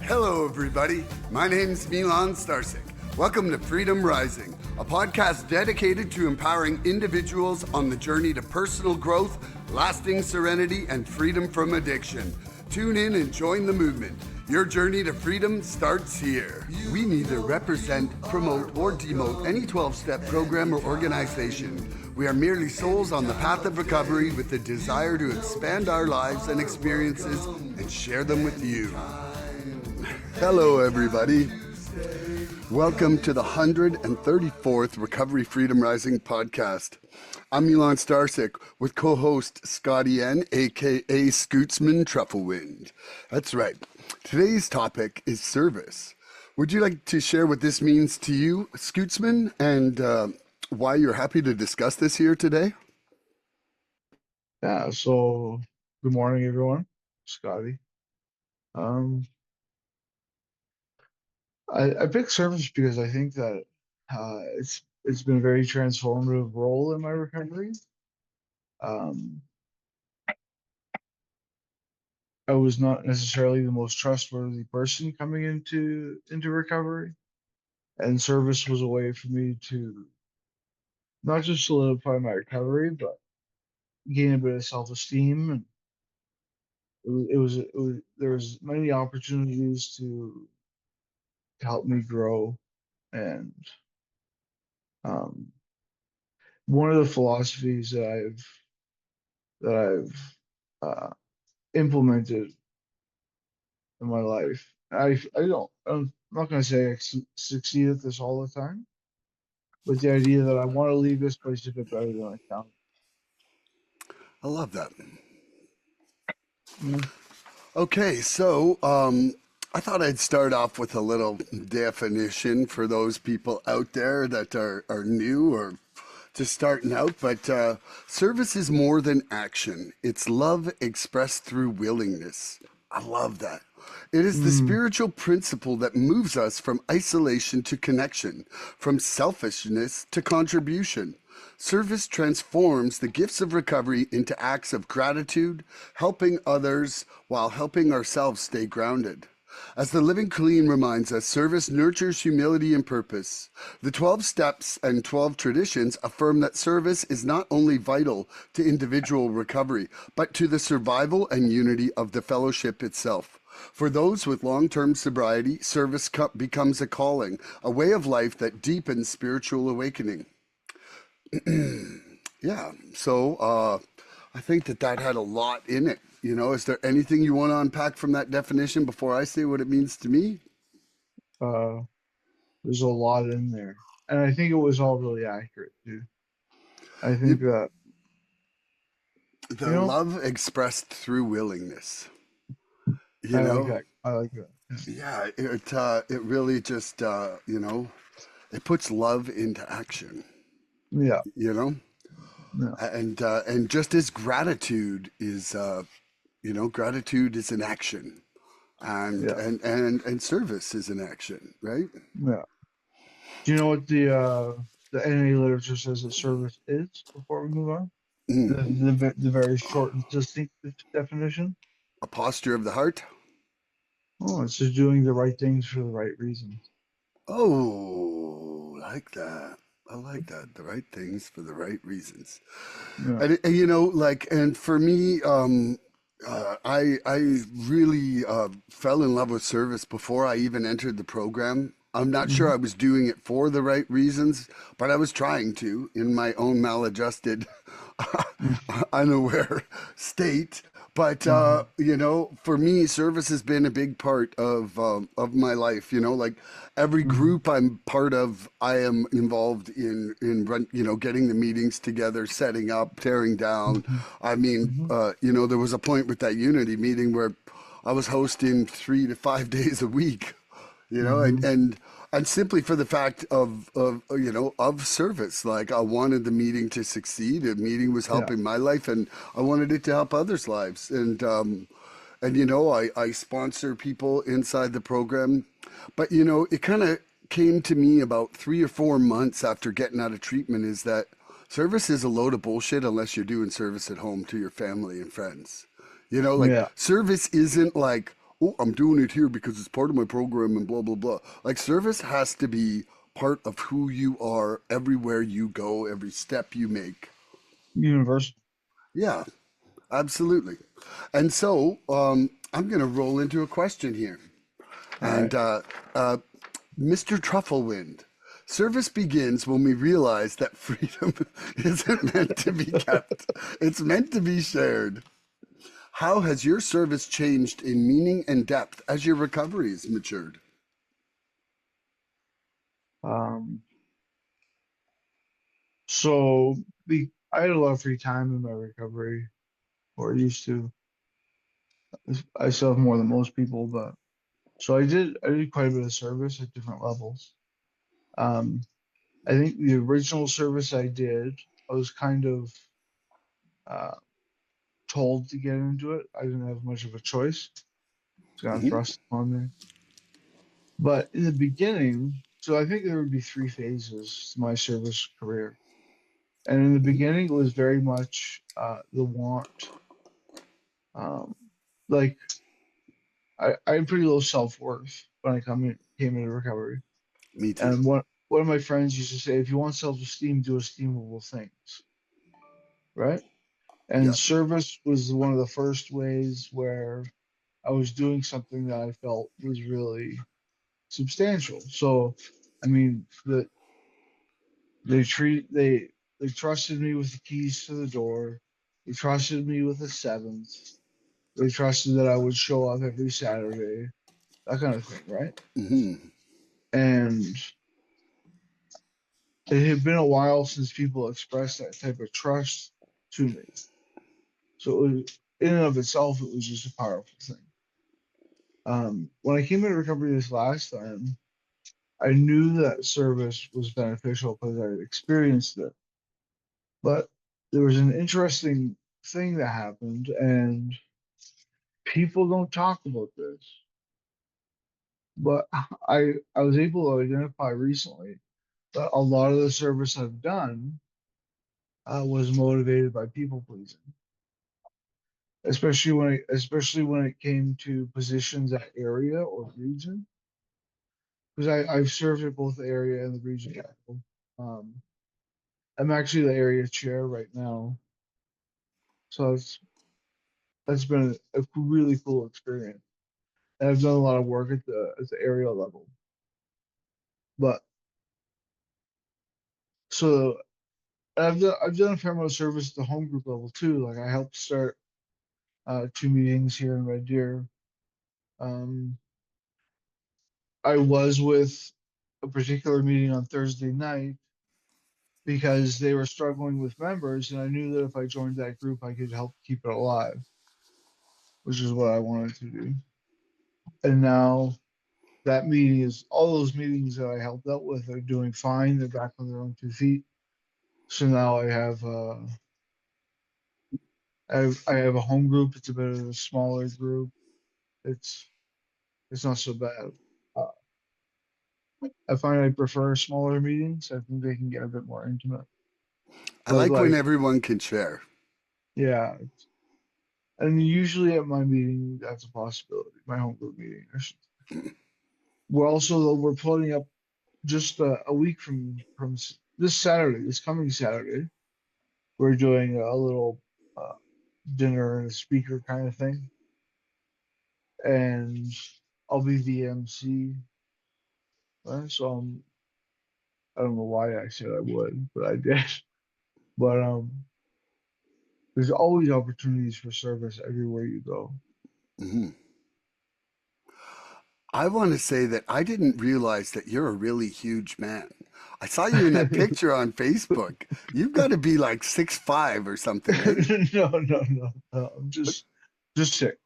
Hello, everybody. My name's Milan Starcic. Welcome to Freedom Rising, a podcast dedicated to empowering individuals on the journey to personal growth, lasting serenity, and freedom from addiction. Tune in and join the movement. Your journey to freedom starts here. We neither represent, promote, or demote any 12-step program or organization. We are merely souls on the path of recovery with the desire to expand our lives and experiences and share them with you. Hello, everybody. Welcome to the 134th Recovery Freedom Rising podcast. I'm Milan Starcic with co-host Scotty N, aka Scootsman Trufflewind. That's right. Today's topic is service. Would you like to share what this means to you, Scootsman, and why you're happy to discuss this here today? Yeah, so good morning, everyone. Scotty. Um, I picked service because I think that it's been a very transformative role in my recovery. Um, I was not necessarily the most trustworthy person coming into recovery, and service was a way for me to not just solidify my recovery, but gain a bit of self-esteem. And there was many opportunities to help me grow. And um, one of the philosophies that I've implemented in my life. I'm not going to say succeed at this all the time, but the idea that I want to leave this place a bit better than I found. I love that. Yeah. Okay, so I thought I'd start off with a little definition for those people out there that are new or just starting out. But service is more than action, it's love expressed through willingness. I love that. It is the Mm, spiritual principle that moves us from isolation to connection, from selfishness to contribution. Service transforms the gifts of recovery into acts of gratitude, helping others while helping ourselves stay grounded. As the Living Clean reminds us, service nurtures humility and purpose. The 12 steps and 12 traditions affirm that service is not only vital to individual recovery, but to the survival and unity of the fellowship itself. For those with long-term sobriety, service becomes a calling, a way of life that deepens spiritual awakening. Yeah, so I think that had a lot in it. Is there anything you want to unpack from that definition before I say what it means to me? uh, there's a lot in there, and I think it was all really accurate too. I think You, that you the know love expressed through willingness. You I like know, that. I like that. yeah, it really just it puts love into action. Yeah, You know, yeah, and just as gratitude is an action, and yeah, and and and service is an action, right? yeah. Do you know what the NA literature says that service is? Before we move on, Mm. the very short and succinct definition. A posture of the heart. Oh, it's just doing the right things for the right reasons. Oh, like that. I like that. The right things for the right reasons. Yeah. And for me, I really fell in love with service before I even entered the program. I'm not sure Hmm. I was doing it for the right reasons, but I was trying to in my own maladjusted, unaware state. But Hmm. for me, service has been a big part of my life. Like every Hmm. group I'm part of, I am involved in getting the meetings together, setting up, tearing down. Hmm. I mean, Hmm. there was a point with that unity meeting where I was hosting 3 to 5 days a week, and Hmm. and simply for the fact of service. Like I wanted the meeting to succeed. The meeting was Yeah. helping my life, and I wanted it to help others' lives. And I sponsor people inside the program, but it kind of came to me about 3 or 4 months after getting out of treatment is that service is a load of bullshit unless you're doing service at home to your family and friends. Like Yeah. service isn't like oh, I'm doing it here because it's part of my program and blah, blah, blah. Like service has to be part of who you are everywhere you go, every step you make. Universal. Yeah, absolutely. And so I'm going to roll into a question here. All And right. Mr. Trufflewind, service begins when we realize that freedom isn't meant to be kept, it's meant to be shared. How has your service changed in meaning and depth as your recovery has matured? Um, so I had a lot of free time in my recovery, or used to. I still have more than most people, but so I did quite a bit of service at different levels. Um, I think the original service I did, I was kind of uh, told to get into it. I didn't have much of a choice. It's kind of Hmm. thrust upon me. But in the beginning, so I think there would be three phases to my service career. And in the beginning, it was very much the want. Um, like I had pretty low self-worth when came into recovery. Me too. And one of my friends used to say, if you want self-esteem, do esteemable things, right? And Yeah. service was one of the first ways where I was doing something that I felt was really substantial. So, I mean, they trusted me with the keys to the door. They trusted me with the seventh. They trusted that I would show up every Saturday, that kind of thing, right? Hmm. And it had been a while since people expressed that type of trust to me. So it was, in and of itself, it was just a powerful thing. When I came into recovery this last time, I knew that service was beneficial because I had experienced it. But there was an interesting thing that happened, and people don't talk about this. But I was able to identify recently that a lot of the service I've done was motivated by people pleasing, especially when it came to positions at area or region. Because I've served at both the area and the region level. Um, I'm actually the area chair right now, so that's been a really cool experience. And I've done a lot of work at the area level. But so I've done a fair amount of service at the home group level too. Like I helped start two meetings here in Red Deer. Um, I was with a particular meeting on Thursday night because they were struggling with members, and I knew that if I joined that group, I could help keep it alive, which is what I wanted to do. And now that meeting is all those meetings that I helped out with are doing fine. They're back on their own 2 feet. So now I have a home group. It's a bit of a smaller group. It's it's not so bad. Uh, I find I prefer smaller meetings. I think they can get a bit more intimate. I But like when like, everyone can share. yeah, and usually at my meeting, that's a possibility. My home group meeting. We're putting up just a week from this Saturday, this coming Saturday. We're doing a little uh, dinner and a speaker kind of thing, and I'll be the MC. So I don't know why I said I would, but I did. But there's always opportunities for service everywhere you go. Hmm. I want to say that I didn't realize that you're a really huge man. I saw you in that picture on Facebook. You've got to be like 6'5" or something, eh? No, no, no, no. I'm just six.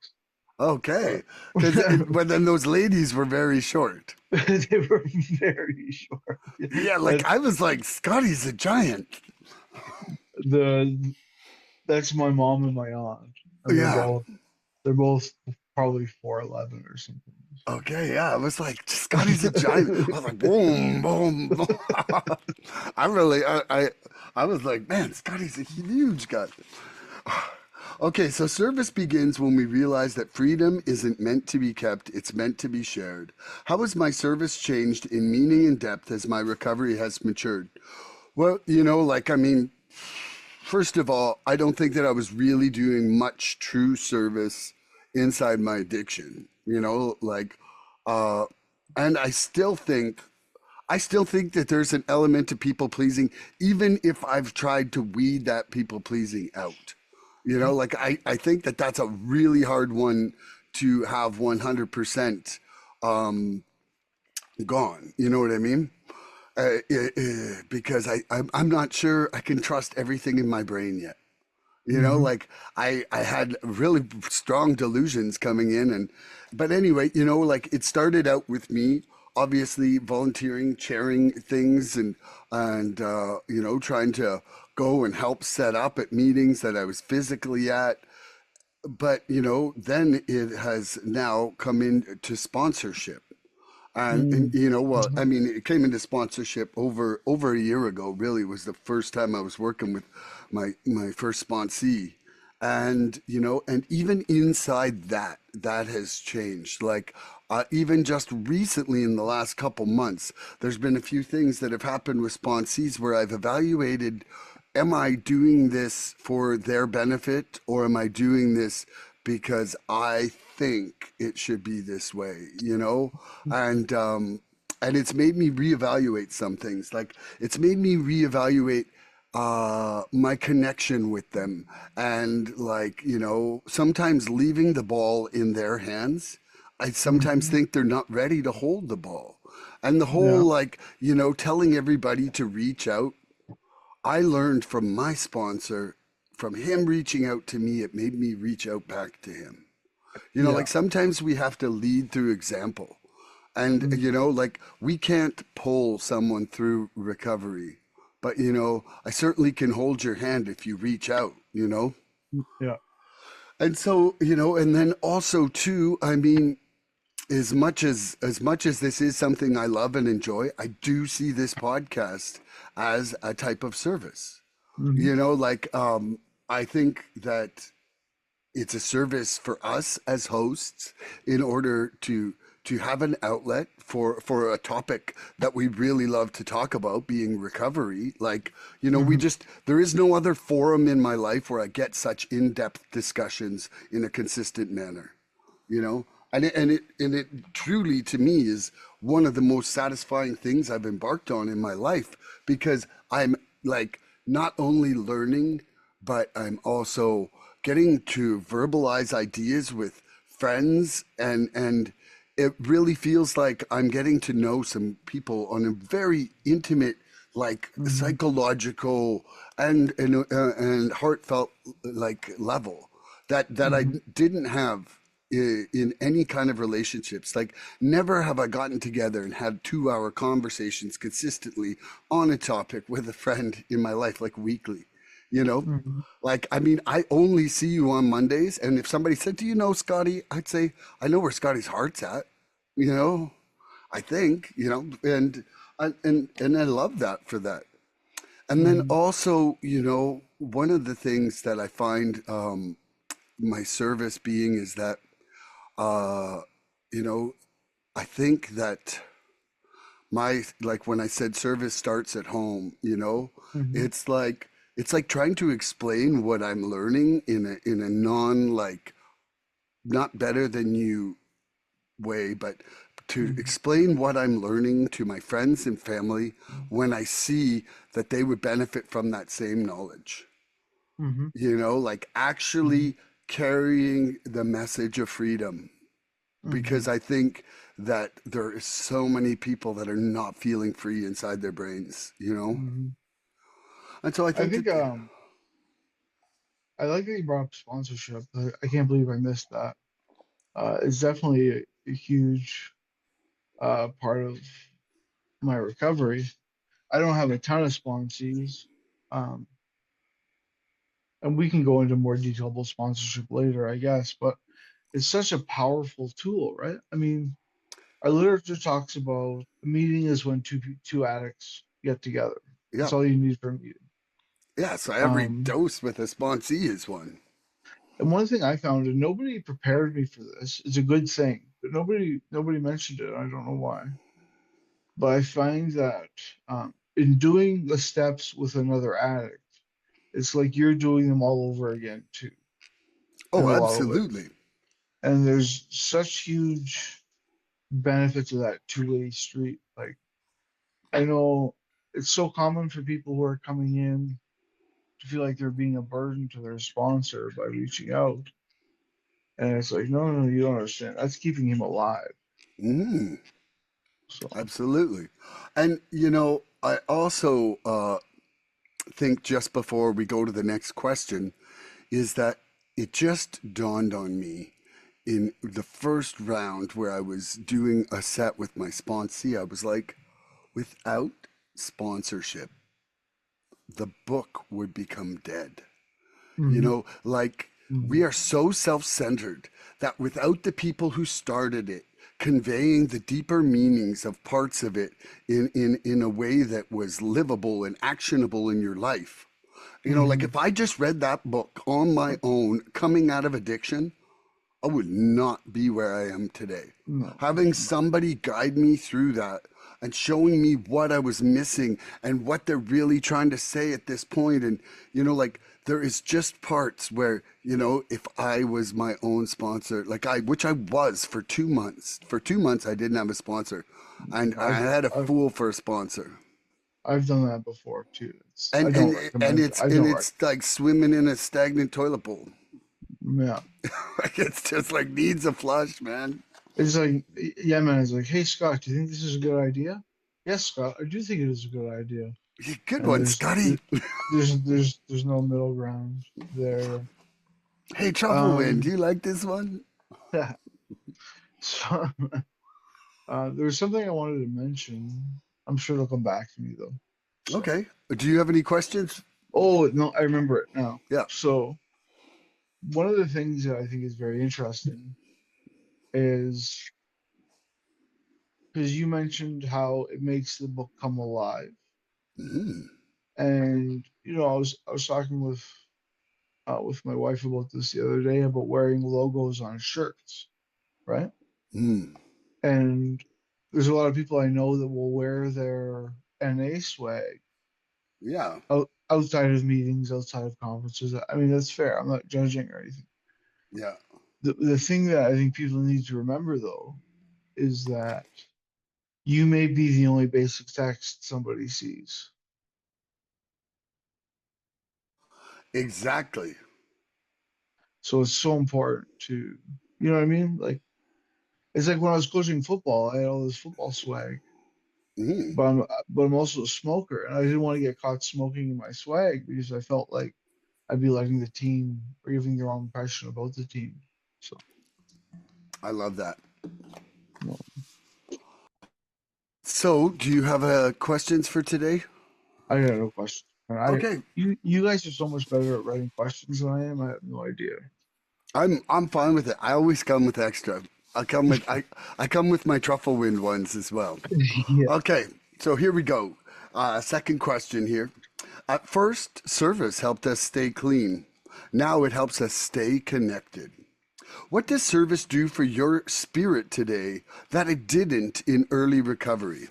Uh, Okay. But then those ladies were very short. they were very short. Yeah, like That I was like, Scotty's a giant. the that's my mom and my aunt, and Yeah. they're both probably 4'11" or something. Okay, yeah. I was like, Scotty's a giant. I was like, boom, boom, boom. I really, I was like, man, Scotty's a huge guy. Okay, so service begins when we realize that freedom isn't meant to be kept, it's meant to be shared. How has my service changed in meaning and depth as my recovery has matured? Well, first of all, I don't think that I was really doing much true service inside my addiction, uh, and I still think that there's an element to people pleasing, even if I've tried to weed that people pleasing out. I think that that's a really hard one to have 100% gone. You know what I mean? Because I'm not sure I can trust everything in my brain yet. Hmm. I had really strong delusions coming in, but anyway, it started out with me obviously volunteering, chairing things, and trying to go and help set up at meetings that I was physically at. But then it has now come into sponsorship. Well, Hmm. I mean, it came into sponsorship over a year ago. Really, was the first time I was working with my first sponsee, and even inside that has changed. Even just recently, in the last couple months, there's been a few things that have happened with sponsees where I've evaluated: am I doing this for their benefit, or am I doing this because I think it should be this way? And and it's made me reevaluate some things. Like, it's made me reevaluate my connection with them, and sometimes leaving the ball in their hands. I sometimes Hmm. think they're not ready to hold the ball. And the whole, Yeah. telling everybody to reach out, I learned from my sponsor, from him reaching out to me, it made me reach out back to him. Yeah. Sometimes we have to lead through example. And, Mm. we can't pull someone through recovery, but, I certainly can hold your hand if you reach out. Yeah. And so, and then also too, I mean, as much as this is something I love and enjoy, I do see this podcast as a type of service. Hmm. You know, like I think that it's a service for us as hosts in order to have an outlet for a topic that we really love to talk about, being recovery. We Hmm. just, there is no other forum in my life where I get such in-depth discussions in a consistent manner, and it truly, to me, is one of the most satisfying things I've embarked on in my life, because I'm, like, not only learning, but I'm also getting to verbalize ideas with friends, and it really feels like I'm getting to know some people on a very intimate, like, Hmm. psychological and heartfelt, like, level that I Hmm. didn't have in any kind of relationships. Like, never have I gotten together and had 2-hour conversations consistently on a topic with a friend in my life, like, weekly. You know, Hmm. like, I mean, I only see you on Mondays, and if somebody said, "Do you know Scotty?" I'd say, "I know where Scotty's heart's at." You know, I think, and I love that for that. And then Hmm. also, one of the things that I find my service being is that, uh, you know, I think that like, when I said service starts at home, Hmm. it's like trying to explain what I'm learning in a non, like, not better than you way, but to Hmm. explain what I'm learning to my friends and family when I see that they would benefit from that same knowledge. Hmm. Like, actually carrying the message of freedom, Hmm. because I think that there is so many people that are not feeling free inside their brains. Hmm. And so I I think think that, I like that you brought up sponsorship. I can't believe I missed that. It's definitely a huge part of my recovery. I don't have a ton of sponsees, um, and we can go into more detail about sponsorship later, I guess. But it's such a powerful tool, right? I mean, our literature talks about a meeting is when two addicts get together. That's yeah, all you need for a meeting. yeah. So every Um, dose with a sponsee is one. And one thing I found, and nobody prepared me for this, it's a good thing, but nobody mentioned it. I don't know why. But I find that in doing the steps with another addict, it's like you're doing them all over again too, in Oh, a lot of ways. absolutely. And there's such huge benefits of that two-way street. Like I know it's so common for people who are coming in to feel like they're being a burden to their sponsor by reaching out. And it's like, no, no, you don't understand. That's keeping him alive. Mm, So, absolutely. And, I also think just before we go to the next question is that it just dawned on me in the first round where I was doing a set with my sponsee. I was like, without sponsorship, the book would become dead. mhm, Like we mhm, are so self centered that without the people who started it, conveying the deeper meanings of parts of it in a way that was livable and actionable in your life. Like mhm. if I just read that book on my own coming out of addiction, I would not be where I am today. No, Having no. somebody guide me through that and showing me what I was missing and what they're really trying to say at this point. And, like there is just parts where, if I was my own sponsor, which I was for 2 months. For 2 months, I didn't have a sponsor. And I I've had a I've fool for a sponsor. I've done that before too. It's I And, don't and, and recommend. it's, I and don't recommend. it's like swimming in a stagnant toilet bowl. Yeah. Like it's just like needs a flush, man. It's like, yeah, man. It's like, hey, Scott, do you think this is a good idea? Yes, Scott, I do think it is a good idea. Good And one, Scotty. there's no middle ground there. Hey, Trufflewind, do Um, you like this one? so there was something I wanted to mention. I'm sure it'll come back to me though. So, Okay. Do you have any questions? oh no, I remember it now. Yeah. So one of the things that I think is very interesting is because you mentioned how it makes the book come alive. Mm, And I was talking with my wife about this the other day about wearing logos on shirts, right? mm. And there's a lot of people I know that will wear their NA swag Yeah. outside of meetings, outside of conferences. I mean, that's fair. I'm not judging or anything. Yeah. The thing that I think people need to remember though is that you may be the only basic text somebody sees. Exactly. So it's so important to, you know what I mean? Like it's like when I was coaching football, I had all this football swag, Mm. but I'm also a smoker, and I didn't want to get caught smoking in my swag because I felt like I'd be letting the team or giving the wrong impression about the team. So, I love that. well, So, do you have questions for today? I got no question. And Okay. you guys are so much better at writing questions than I am. I have no idea. I'm fine with it. I always come with extra. I come with my Trufflewind ones as well. Yeah. Okay. So here we go. Second question here. At first, service helped us stay clean. Now it helps us stay connected. What does service do for your spirit today that it didn't in early recovery?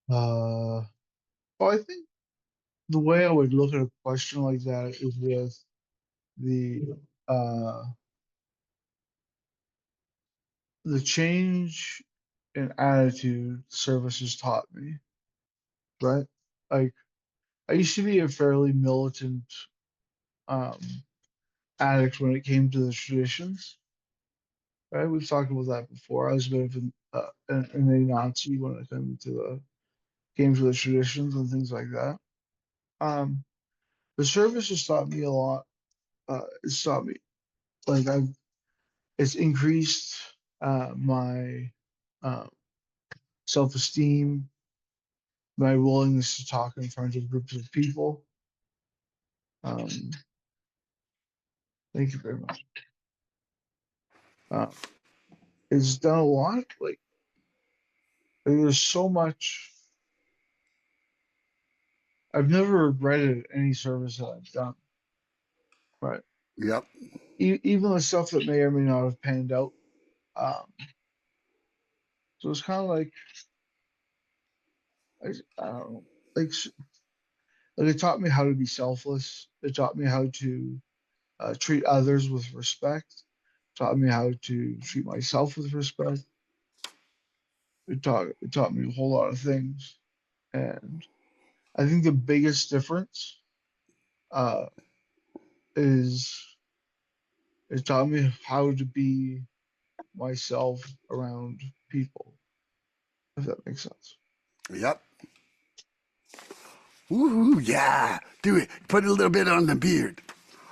Well, I think the way I would look at a question like that is with the uh, the change in attitude service has taught me, right? Like I used to be a fairly militant um, addict when it came to the traditions, right? We've talked about that before. I was a bit of an a Nazi when it came to the traditions and things like that. Um, the service has taught me a lot. It's taught me like I've it's increased my uh, self-esteem, my willingness to talk in front of groups of people. Um, thank you very much. Uh, it's done a lot. Like there's so much. I've never regretted any service that I've done. Right. Yep. Even the stuff that may or may not have panned out. Um, so it's kind of like I don't know, like like it taught me how to be selfless. It taught me how to treat others with respect. Taught me how to treat myself with respect. It taught me a whole lot of things, and I think the biggest difference uh, is it taught me how to be myself around people, if that makes sense. Yep. Woohoo! Yeah. Do it. Put a little bit on the beard.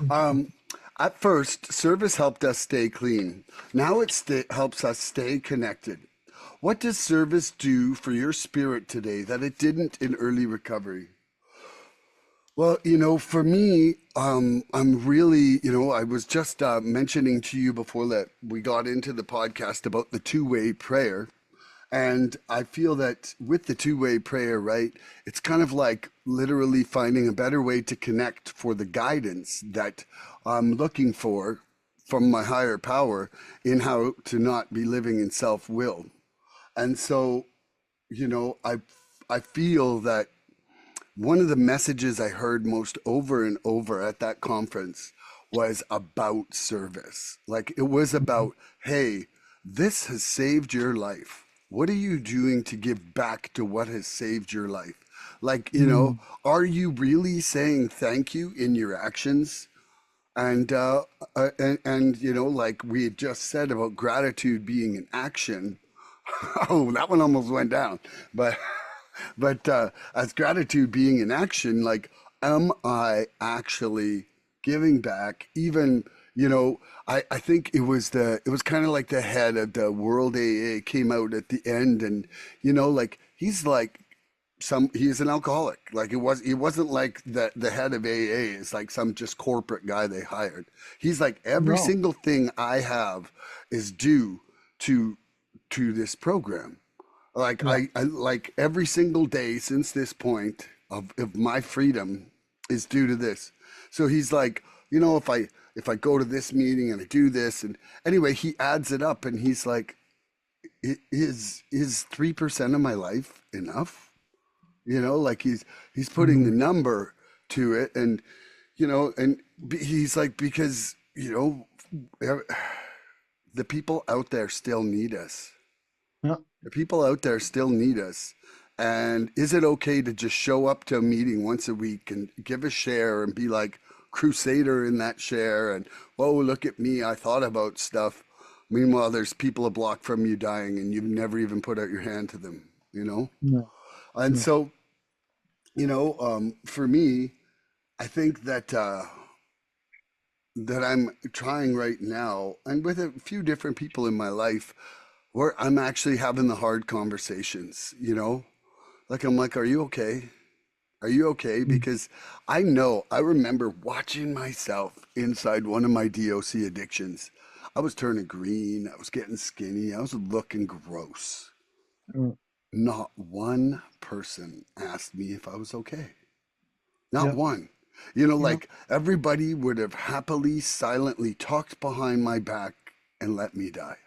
Um, at first, service helped us stay clean. Now helps us stay connected. What does service do for your spirit today that it didn't in early recovery? Well, for me, I'm really, I was just mentioning to you before that we got into the podcast about the two-way prayer. And I feel that with the two-way prayer, right, it's kind of like literally finding a better way to connect for the guidance that I'm looking for from my higher power in how to not be living in self-will. And so, I feel that one of the messages I heard most over and over at that conference was about service. Like it was about, hey, this has saved your life. What are you doing to give back to what has saved your life? Like, Mm, are you really saying thank you in your actions? And like we had just said about gratitude being an action. Oh, that one almost went down. But as gratitude being an action, like, am I actually giving back? Even, I think it was kind of like the head of the World AA came out at the end, and like he's like he's an alcoholic. Like he wasn't like the head of AA is like some just corporate guy they hired. He's like every no, single thing I have is due to this program. Like yeah, I like every single day since this point of my freedom is due to this. So he's like, if I go to this meeting and I do this, and anyway, he adds it up and he's like, is 3% of my life enough? Like he's putting the mm, number to it, and he's like, because the people out there still need us. yeah, The people out there still need us. And is it okay to just show up to a meeting once a week and give a share and be like crusader in that share? And, oh, look at me, I thought about stuff. Meanwhile, there's people a block from you dying and you've never even put out your hand to them, you know? no, And no, so, for me, I think that I'm trying right now, and with a few different people in my life, where I'm actually having the hard conversations. Like I'm like, are you okay? Are you okay? mm, Because I remember watching myself inside one of my DOC addictions. I was turning green, I was getting skinny, I was looking gross. mm, Not one person asked me if I was okay. Not yeah, one. yeah, Like everybody would have happily, silently talked behind my back and let me die.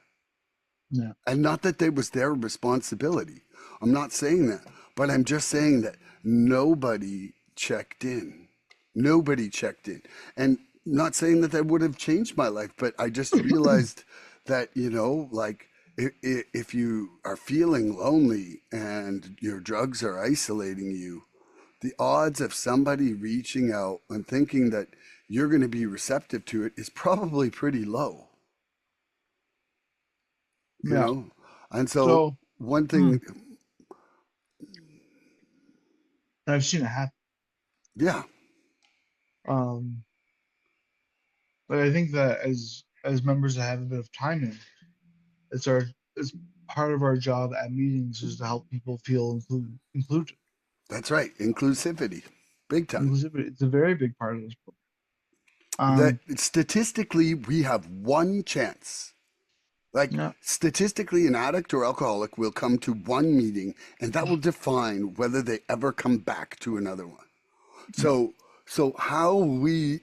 yeah, And not that it was their responsibility. I'm not saying that. But I'm just saying that nobody checked in. Nobody checked in. And not saying that would have changed my life, but I just realized that, like if you are feeling lonely and your drugs are isolating you, the odds of somebody reaching out and thinking that you're going to be receptive to it is probably pretty low, you yeah. know? And so So, one mm, thing, and I've seen it happen. yeah, Um, but I think that as members that have a bit of time in, it's our it's part of our job at meetings is to help people feel included. that's right. Inclusivity, big time. Inclusivity. It's a very big part of this book. That Um, statistically, we have one chance. Like yeah, statistically, an addict or alcoholic will come to one meeting, and that will define whether they ever come back to another one. yeah, So how we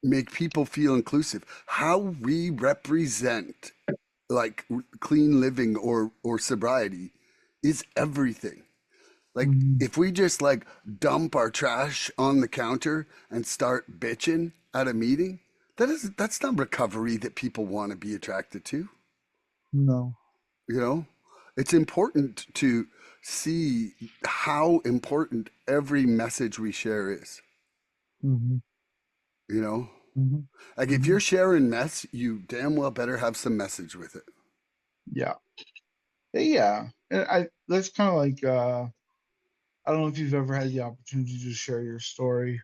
make people feel inclusive. How we represent like clean living or sobriety is everything. Like Mhm. if we just like dump our trash on the counter and start bitching at a meeting, that's not recovery that people want to be attracted to. No. You know, it's important to see how important every message we share is. Hmm. You know, Hmm. like if Hmm. you're sharing mess, you damn well better have some message with it. Yeah. Yeah. And that's kind of like I don't know if you've ever had the opportunity to share your story,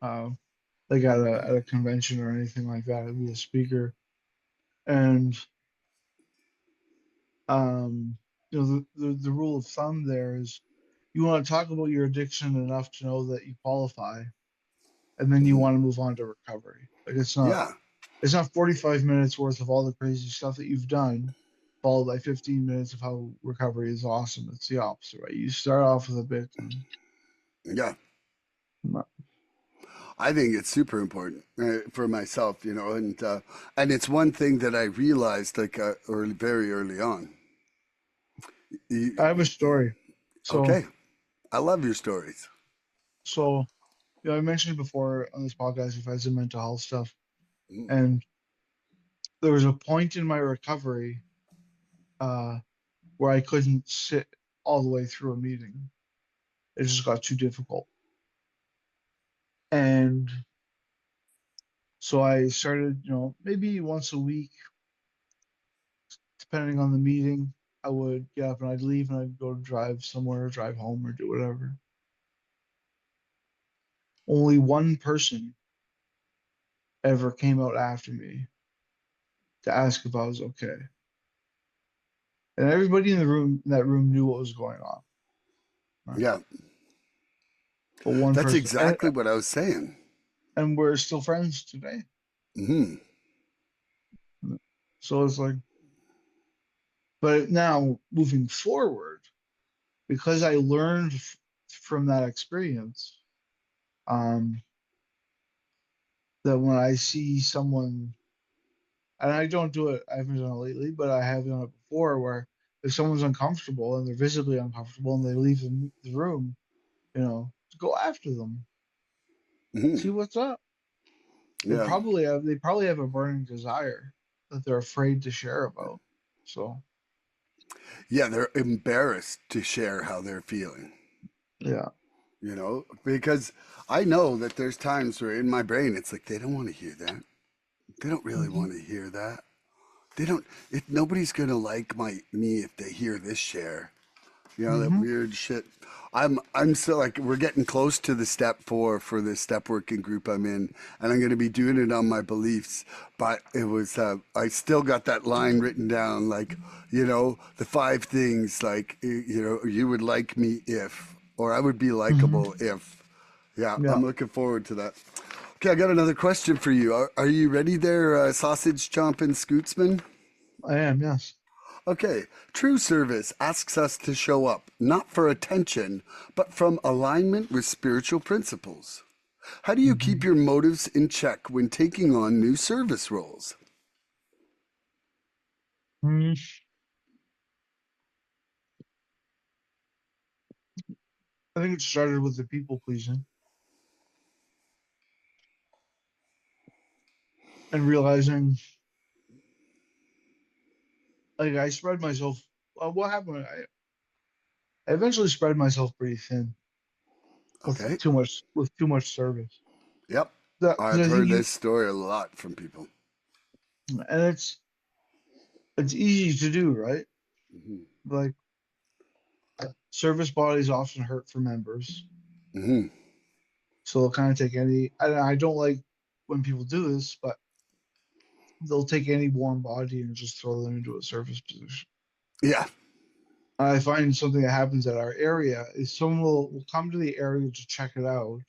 uh, like at a convention or anything like that, be a speaker. And the rule of thumb there is you want to talk about your addiction enough to know that you qualify, and then you Mhm. want to move on to recovery. Like Yeah, it's not 45 minutes worth of all the crazy stuff that you've done, followed by 15 minutes of how recovery is awesome. It's the opposite, right? You start off with a bit and yeah. I think it's super important for myself, you know, and it's one thing that I realized like early, very early on. I have a story. So, Okay, I love your stories. so, I mentioned before on this podcast if I had some mental health stuff, Mm. and there was a point in my recovery uh, where I couldn't sit all the way through a meeting. It just got too difficult, and so I started, maybe once a week, depending on the meeting, I would get up and I'd leave and I'd go drive somewhere, drive home, or do whatever. Only one person ever came out after me to ask if I was okay. And everybody in that room knew what was going on. Right? Yeah, But one that's person, exactly what I was saying. and we're still friends today. Hmm. So it's like, but now moving forward, because I learned from that experience, um, that when I see someone, and I don't do it, I haven't done it lately, but I have done it before, where if someone's uncomfortable and they're visibly uncomfortable and they leave the room, to go after them, Hmm. see what's up. Yeah, They probably have a burning desire that they're afraid to share about. So yeah, they're embarrassed to share how they're feeling. yeah. You know, because I know that there's times where in my brain it's like they don't want to hear that. They don't really Hmm. want to hear that. They don't. Nobody's gonna like me if they hear this share. You know, that Hmm. weird shit. I'm still like we're getting close to the step 4 for this step working group I'm in, and I'm going to be doing it on my beliefs. But it was I still got that line written down, like the 5 things, like you would like me if, or I would be Hmm. likable if. Yeah, Yeah, I'm looking forward to that. Okay, I got another question for you. Are you ready there, sausage chomping scootsman? I am. Yes. Okay, true service asks us to show up, not for attention, but from alignment with spiritual principles. How do you keep Hmm. your motives in check when taking on new service roles? Hmm. I think it started with the people pleasing and realizing, like, I spread myself. What happened? I eventually spread myself pretty thin Okay, with too much service. yep. Because I've I think heard this story a lot from people. and it's easy to do, right? Hmm. Like service bodies often hurt for members, Hmm. so they'll kind of take any. I don't like when people do this, but they'll take any warm body and just throw them into a service position. Yeah. I find something that happens at our area is someone will come to the area to check it out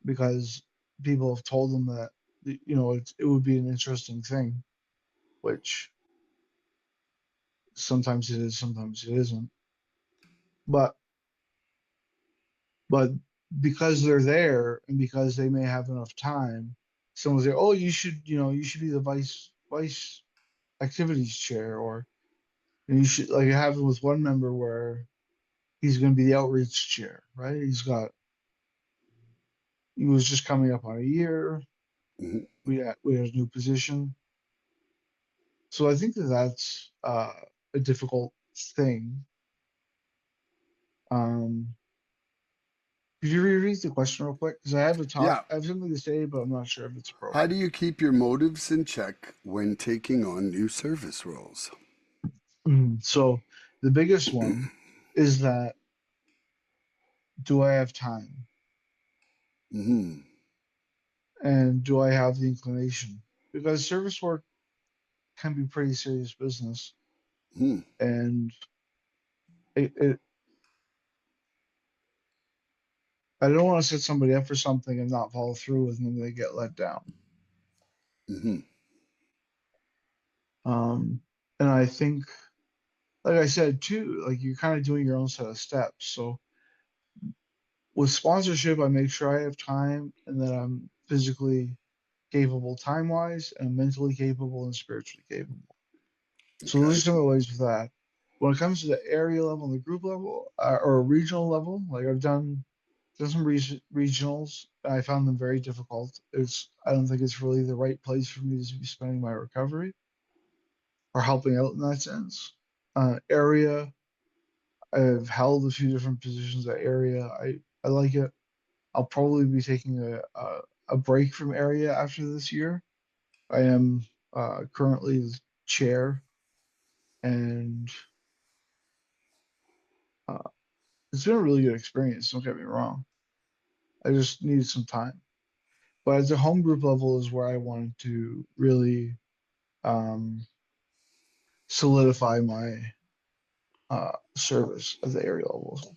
because people have told them that it would be an interesting thing, which sometimes it is, sometimes it isn't. But but because they're there and because they may have enough time, someone say, "Oh, you should be the vice activities chair," or you should like it happened with one member where he's going to be the outreach chair, right? He was just coming up on a year. Mhm. We had a new position, so I think that that's a difficult thing. Um, could you reread the question real quick? Because Yeah. I have something to say, but I'm not sure if it's How do appropriate. you keep your motives in check when taking on new service roles? So the biggest one is that do I have time Hmm. and do I have the inclination? Because service work can be pretty serious business, Hmm. and it I don't want to set somebody up for something and not follow through with, and then they get let down. Hmm. Um, and I think, like I said too, like you're kind of doing your own set of steps. So with sponsorship, I make sure I have time and that I'm physically capable time wise and mentally capable and spiritually capable. So those Okay. are some of the ways with that. When it comes to the area level and the group level or a regional level, like I've done some regionals. I found them very difficult. I don't think it's really the right place for me to be spending my recovery or helping out in that sense. Area, I've held a few different positions at area. I like it. I'll probably be taking a break from area after this year. I am currently the chair, and uh, it's been a really good experience. Don't get me wrong. I just needed some time. But at the home group level is where I wanted to really um, solidify my service at the area level.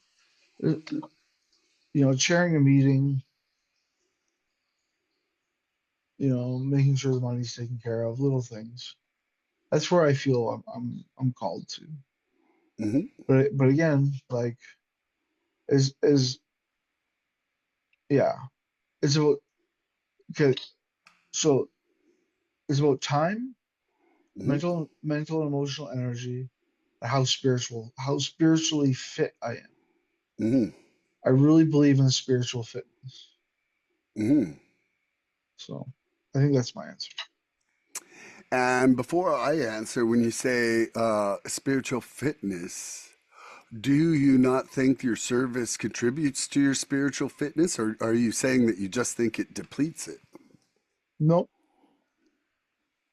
Chairing a meeting, making sure the money's taken care of, little things. That's where I feel I'm called to. Hmm. But again, like is yeah, it's about okay. So it's about time, Hmm. mental and emotional energy, how spiritually fit I am. Hmm. I really believe in spiritual fitness. Hmm. So I think that's my answer. And before I answer, when you say spiritual fitness, do you not think your service contributes to your spiritual fitness, or are you saying that you just think it depletes it? Nope.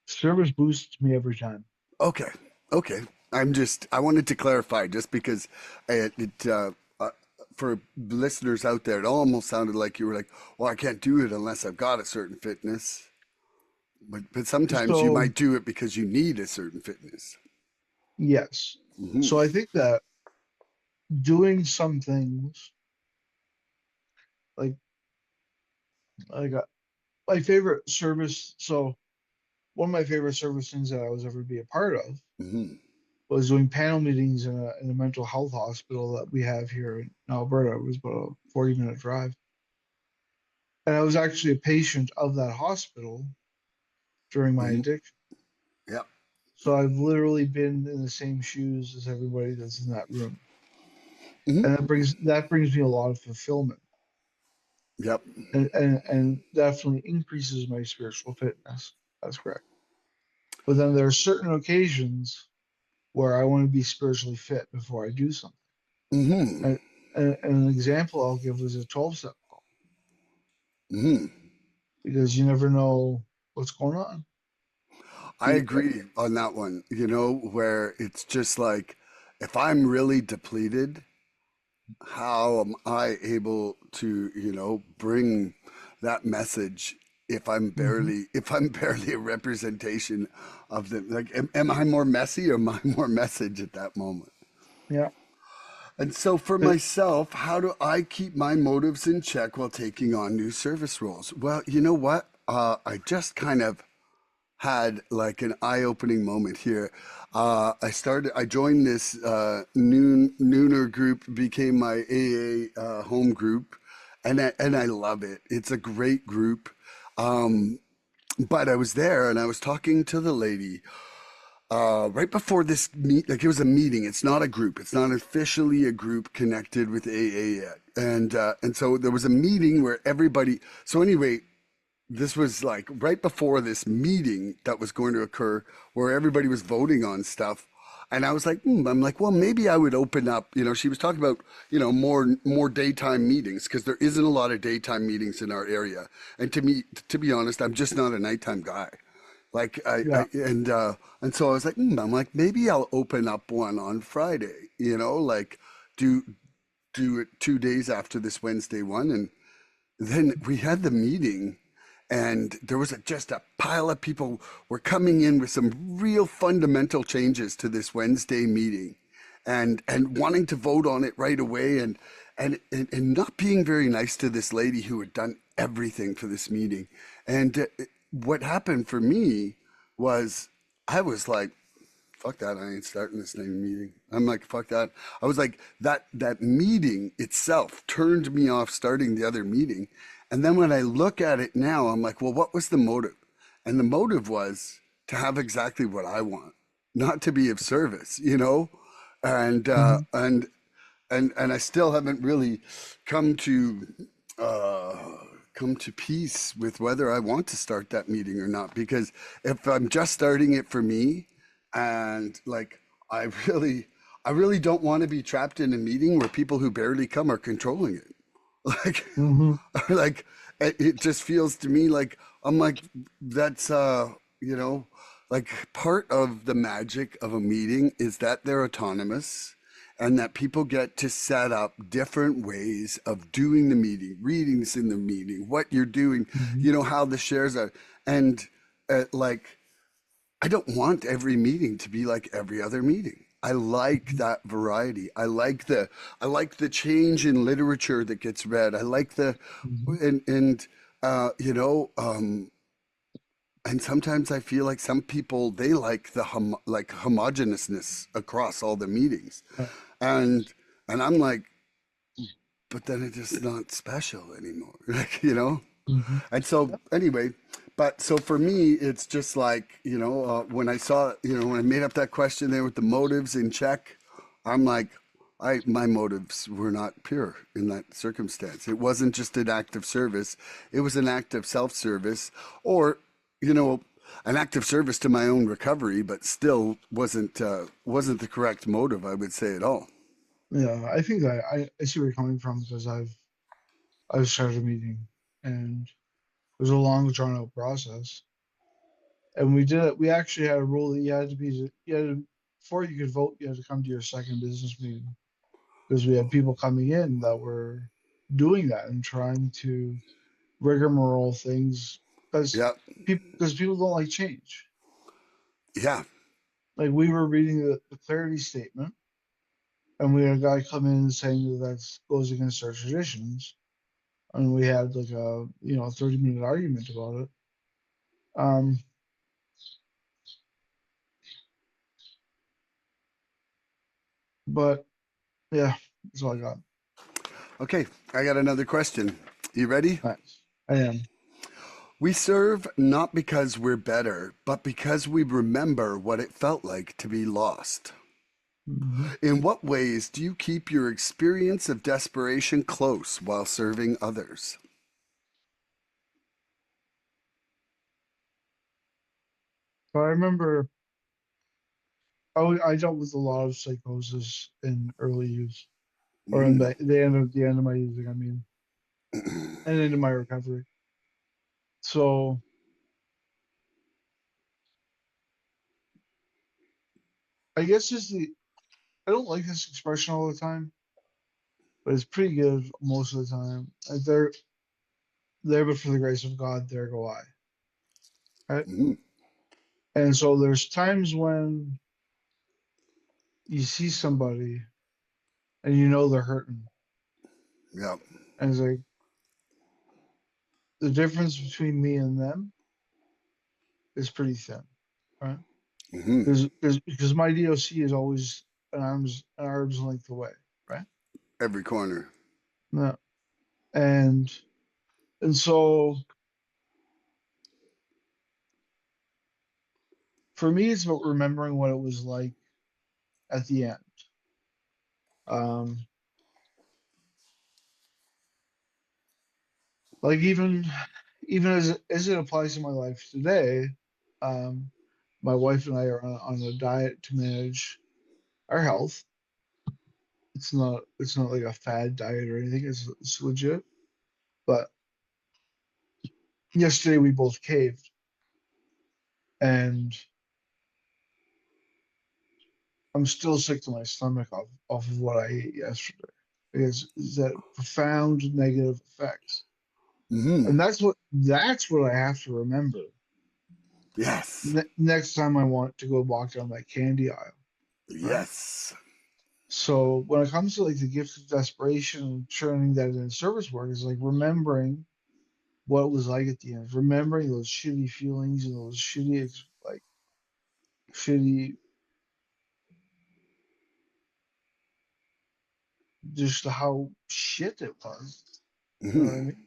Service boosts me every time. Okay, okay. I wanted to clarify just because it for listeners out there, it almost sounded like you were like, well, I can't do it unless I've got a certain fitness. But sometimes you So might do it because you need a certain fitness. yes. Hmm. So I think that doing some things like like my favorite service. So one of my favorite service things that I was ever be a part of Hmm. was doing panel meetings in a mental health hospital that we have here in Alberta. It was about a 40-minute drive. And I was actually a patient of that hospital during my Hmm. addiction. Yep. So I've literally been in the same shoes as everybody that's in that room. Hmm. And that brings me a lot of fulfillment Yep. and definitely increases my spiritual fitness. That's correct. But then there are certain occasions where I want to be spiritually fit before I do something. Hmm. And, and an example I'll give is a 12-step call Hmm. because you never know what's going on. I You- agree on that one, where it's just like, if I'm really depleted, how am I able to, bring that message Mhm. if I'm barely a representation of them? Like, am I more messy or am I more message at that moment? Yeah. And so for Uh, myself, how do I keep my motives in check while taking on new service roles? Well, you know what? I just kind of had like an eye-opening moment here. I joined this nooner group, became my AA home group, and I love it. It's a great group. But I was there and I was talking to the lady right before this meet. Like, it was a meeting. It's not a group. It's not officially a group connected with AA yet. And so there was a meeting where everybody. So anyway, this was like right before this meeting that was going to occur where everybody was voting on stuff. And I was like, I'm like, well, maybe I would open up. She was talking about, more daytime meetings because there isn't a lot of daytime meetings in our area. And to be honest, I'm just not a nighttime guy. Like Yeah. and so I was like, I'm like, maybe I'll open up one on Friday. Like do do it 2 days after this Wednesday one, and then we had the meeting, and there was just a pile of people were coming in with some real fundamental changes to this Wednesday meeting, and wanting to vote on it right away, and not being very nice to this lady who had done everything for this meeting. And what happened for me was I was like, fuck that, I ain't starting this damn meeting. I'm like, fuck that. I was like, that meeting itself turned me off starting the other meeting. And then when I look at it now, I'm like, well, what was the motive? And the motive was to have exactly what I want, not to be of service, and Hmm. and I still haven't really come to uh, come to peace with whether I want to start that meeting or not. Because if I'm just starting it for me, and like I really, I really don't want to be trapped in a meeting where people who barely come are controlling it. Like, Hmm. like it just feels to me like I'm like that's you know like part of the magic of a meeting is that they're autonomous and that people get to set up different ways of doing the meeting, readings in the meeting, what you're doing, Hmm. how the shares are. And like, I don't want every meeting to be like every other meeting. I like that variety. I like the change in literature that gets read. I like the Hmm. and and sometimes I feel like some people they like the like homogeneousness across all the meetings, and I'm like, but then it's just not special anymore. Like. Hmm. And so anyway, but so for me, it's just like, when I saw, when I made up that question there with the motives in check, I'm like, my motives were not pure in that circumstance. It wasn't just an act of service. It was an act of self-service, or, you know, an act of service to my own recovery, but still wasn't the correct motive, I would say, at all. Yeah, I think I see where you're coming from because I've started a meeting and it was a long drawn out process. And we did it. We actually had a rule that you had to, before you could vote, you had to come to your second business meeting because we had people coming in that were doing that and trying to rigmarole things Yeah, because people don't like change. yeah, Like we were reading the clarity statement, and we had a guy come in saying that goes against our traditions, and we had like a 30-minute argument about it. Um, but yeah, that's all I got. okay, I got another question. You ready? Nice. I am. We serve not because we're better, but because we remember what it felt like to be lost. Mhm. In what ways do you keep your experience of desperation close while serving others? So I remember I dealt with a lot of psychosis in early youth, or in Mm, the end of my youth, I mean, and into my recovery. So I guess just I don't like this expression all the time, but it's pretty good most of the time. There, but for the grace of God, there go I. Right? mm, And so there's times when you see somebody and you know they're hurting, yeah. and it's like the difference between me and them is pretty thin, right? Hmm. Because my DOC is always an arm's length away, right? Every corner. No. And and so for me, it's about remembering what it was like at the end. Um, like even as it applies to my life today, um, my wife and I are on a diet to manage our health. It's not like a fad diet or anything. It's legit. But yesterday we both caved, and I'm still sick to my stomach off of what I ate yesterday. Because it's that profound negative effects. Hmm. And that's what I have to remember Yes. next time I want to go walk down that candy aisle, right? Yes. So when it comes to like the gift of desperation and turning that into service work, is like remembering what it was like at the end, remembering those shitty feelings and those like shitty, just how shit it was. You know what I Hmm. mean?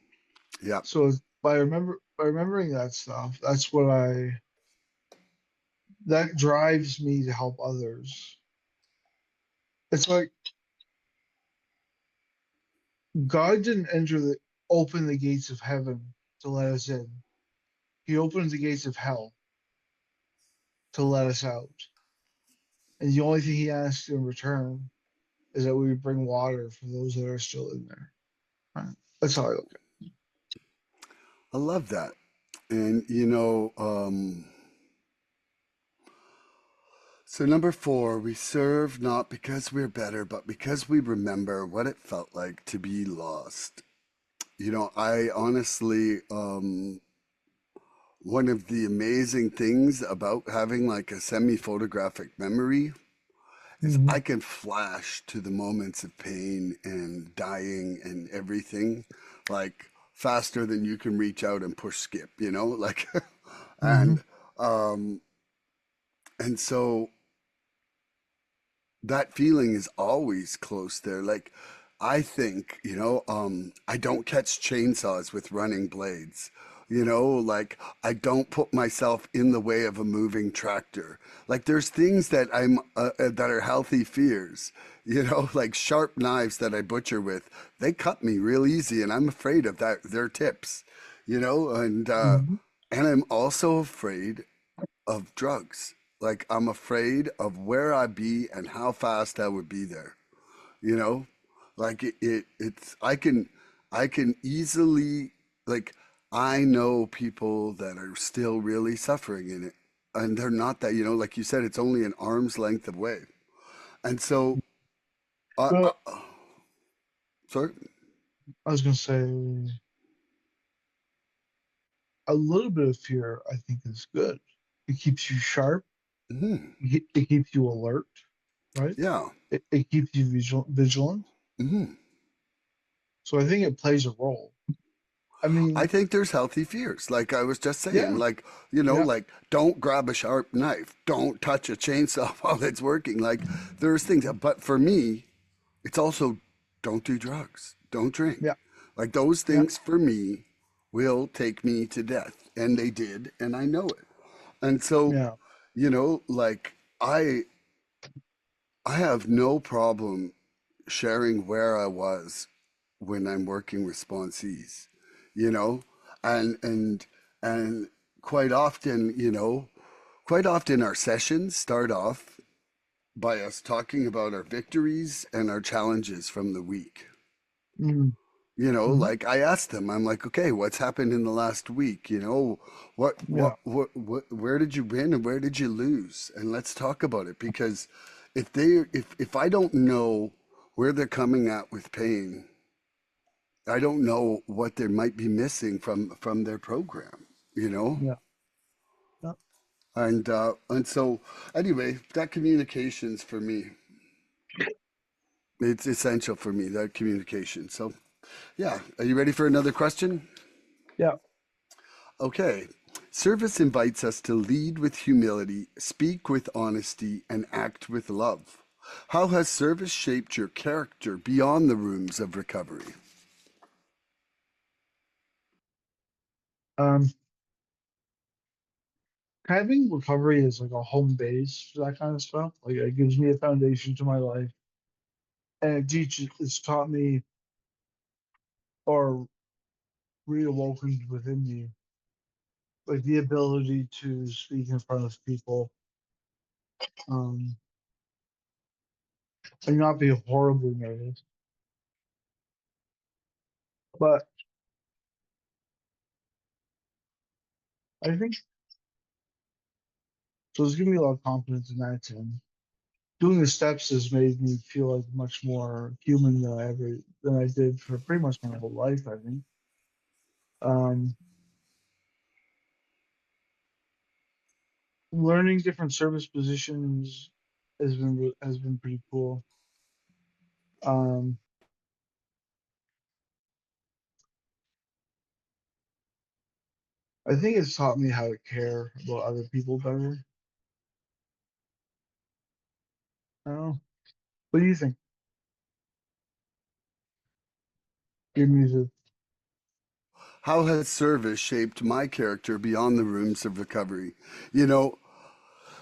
Yeah. So by remembering that stuff, that drives me to help others. It's like God didn't open the gates of heaven to let us in. He opened the gates of hell to let us out. And the only thing he asks in return is that we bring water for those that are still in there. Right? That's how I look I love that. And so number four, we serve not because we're better, but because we remember what it felt like to be lost. I honestly, one of the amazing things about having like a semi-photographic memory it. is I can flash to the moments of pain and dying and everything, like faster than you can reach out and push skip, like, Hmm. and and so that feeling is always close there. Like, I think, I don't catch chainsaws with running blades. Like, I don't put myself in the way of a moving tractor. Like, there's things that are healthy fears. Like sharp knives that I butcher with. They cut me real easy, and I'm afraid of their tips. Hmm. And I'm also afraid of drugs. Like, I'm afraid of where I'd be and how fast I would be there. You know, like it's I can easily, like, I know people that are still really suffering in it, and they're not that, like you said, it's only an arm's length away. And so, uh, uh, Well, sorry. I was gonna say a little bit of fear, I think, is good. It keeps you sharp. Hmm. It keeps you alert, right? Yeah. It keeps you vigilant. Hmm. So I think it plays a role. I I mean, think there's healthy fears. Like I was just saying, yeah, like, yeah. like, don't grab a sharp knife, don't touch a chainsaw while it's working. Like, there's things, but for me, it's also don't do drugs, don't drink. Yeah, Like, those yeah, things for me will take me to death. And they did, and I know it. And so, yeah. like, I have no problem sharing where I was when I'm working with sponsees, you know, and and quite often, quite often our sessions start off by us talking about our victories and our challenges from the week. Mm, hmm. Like, I asked them, I'm like, okay, what's happened in the last week? Yeah, where did you win and where did you lose? And let's talk about it, because if I don't know where they're coming at with pain, I don't know what they might be missing from their program, you know? yeah, yeah. And so anyway, that communications for me, it's essential for me, that communication. So yeah, are you ready for another question? Yeah. Okay. Service invites us to lead with humility, speak with honesty, and act with love. How has service shaped your character beyond the rooms of recovery? Um, having recovery is like a home base for that kind of stuff. Like it gives me a foundation to my life, and it's taught me or reawoken within me like the ability to speak in front of people, um, and not be horribly nervous. But I think so. It's given me a lot of confidence in that. And doing the steps has made me feel like much more human than I did for pretty much my whole life. I think. Um, Learning different service positions has been pretty cool. Um, I think it's taught me how to care about other people better. I don't know. What do you think? Your music. How has service shaped my character beyond the rooms of recovery? You know,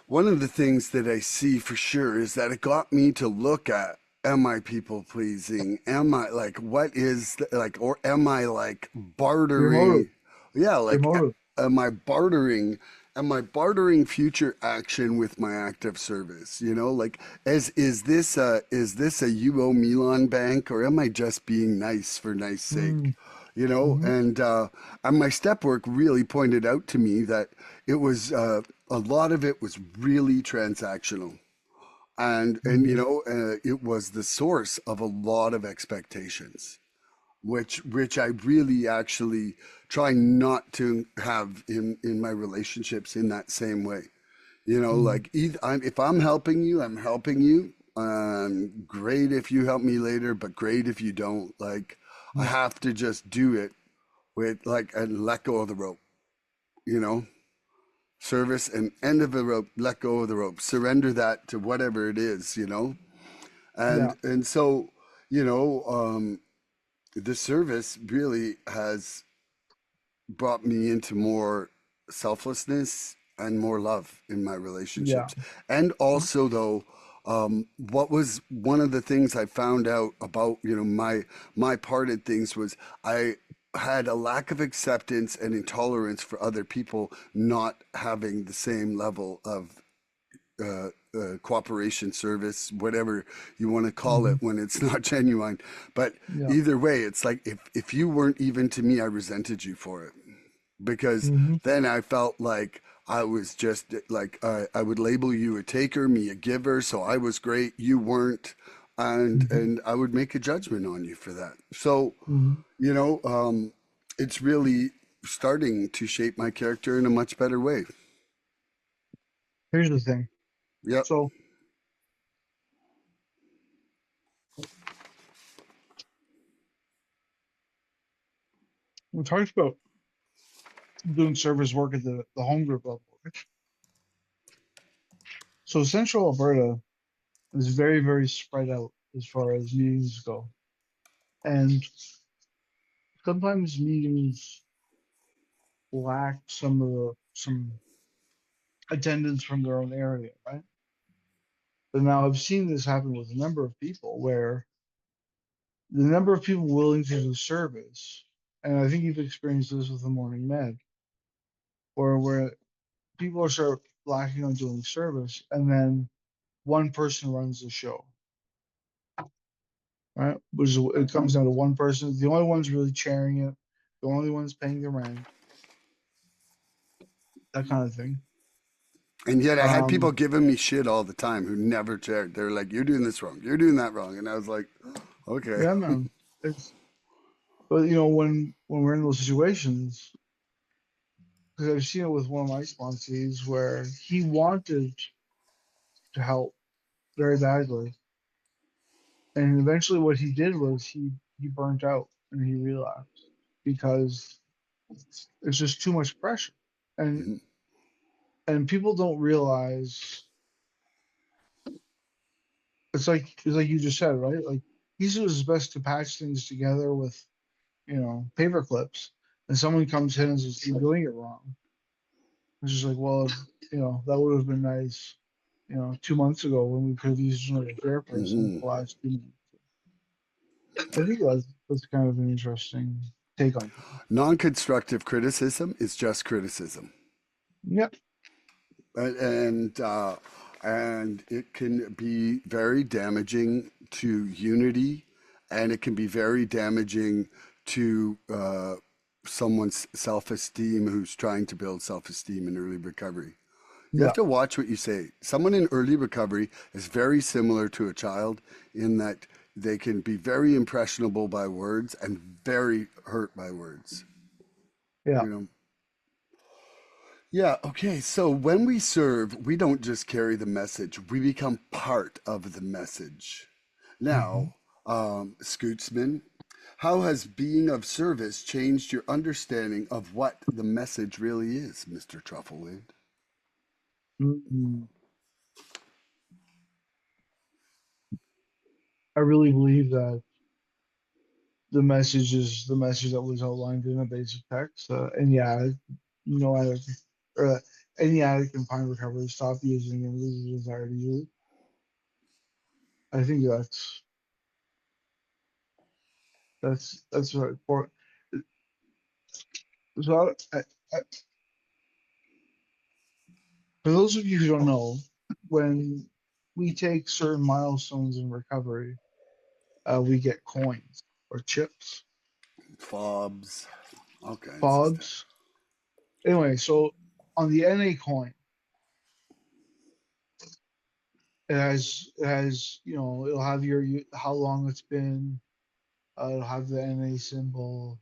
one of the things that I see for sure is that it got me to look at, am I people pleasing? Am I like, what is like, or am I like Your motive. bartering? Yeah, Your like, motive. am I bartering? Am I bartering future action with my act of service? You know, like, is this a UO Milan bank, or am I just being nice for nice sake? Mm, You know, hmm and my step work really pointed out to me that it was a lot of it was really transactional, and you hmm know, it was the source of a lot of expectations, which I really actually try not to have in my relationships in that same way. You know, hmm like if I'm helping you, I'm helping you. Great if you help me later, but great if you don't. Like I Yeah. have to just do it with like and let go of the rope. You know, service and end of the rope, let go of the rope, surrender that to whatever it is. You know, Yeah. and so you know, the service really has brought me into more selflessness and more love in my Yeah. relationships. And also, though, what was one of the things I found out about my part in things was I had a lack of acceptance and intolerance for other people not having the same level of cooperation service, whatever you want to call it hmm when it's not genuine. But Yeah. either way, it's like if you weren't even to me, I resented you for it because hmm then I felt like I was just like I would label you a taker, me a giver. So I was great, you weren't, hmm and I would make a judgment on you for that. So hmm you know, it's really starting to shape my character in a much better way. Here's the thing. Yep. So we talked about doing service work at the home group level. Right? So Central Alberta is very, very spread out as far as meetings go. And sometimes meetings lack some attendance from their own area, right? But now I've seen this happen with a number of people where the number of people willing to do service, and I think you've experienced this with the morning med, or where people are start lacking on doing service, and then one person runs the show, right? Which is, it comes down to one person, the only one's really chairing it, the only one's paying the rent, that kind of thing. And yet I had people Um, giving me shit all the time who never checked. They're like, "You're doing this wrong. You're doing that wrong." And I was like, "Okay." yeah, man. It's but when we're in those situations, because I've seen it with one of my sponsees where he wanted to help very badly. And eventually what he did was he burnt out and he relapsed because it's just too much pressure. And Mhm. and people don't realize it's like you just said, right? Like he's doing his best to patch things together with, paper clips, and someone comes in and says, "You're doing it wrong." It's just like, well, that would have been nice, 2 months ago when we could have used another fair person Hmm. for the last 2 months. I think that's kind of an interesting take on things. Non-constructive criticism is just criticism. Yep. And and it can be very damaging to unity, and it can be very damaging to someone's self-esteem who's trying to build self-esteem in early recovery. You have Yeah. to watch what you say. Someone in early recovery is very similar to a child in that they can be very impressionable by words and very hurt by words. Yeah. You know, yeah, okay. So when we serve, we don't just carry the message, we become part of the message. Hmm. Now, Scootsman, how has being of service changed your understanding of what the message really is, Mr. Truffleland? Hmm. I really believe that the message is the message that was outlined in the basic text. Any addict, addict, or any addict in fine recovery, stop using and lose the desire to use. I think that's right. So I, for those of you who don't know, when we take certain milestones in recovery, we get coins or chips, Fobs, all kinds of stuff. fobs. Anyway, so on the NA coin, it has it'll have how long it's been. It'll have the NA symbol.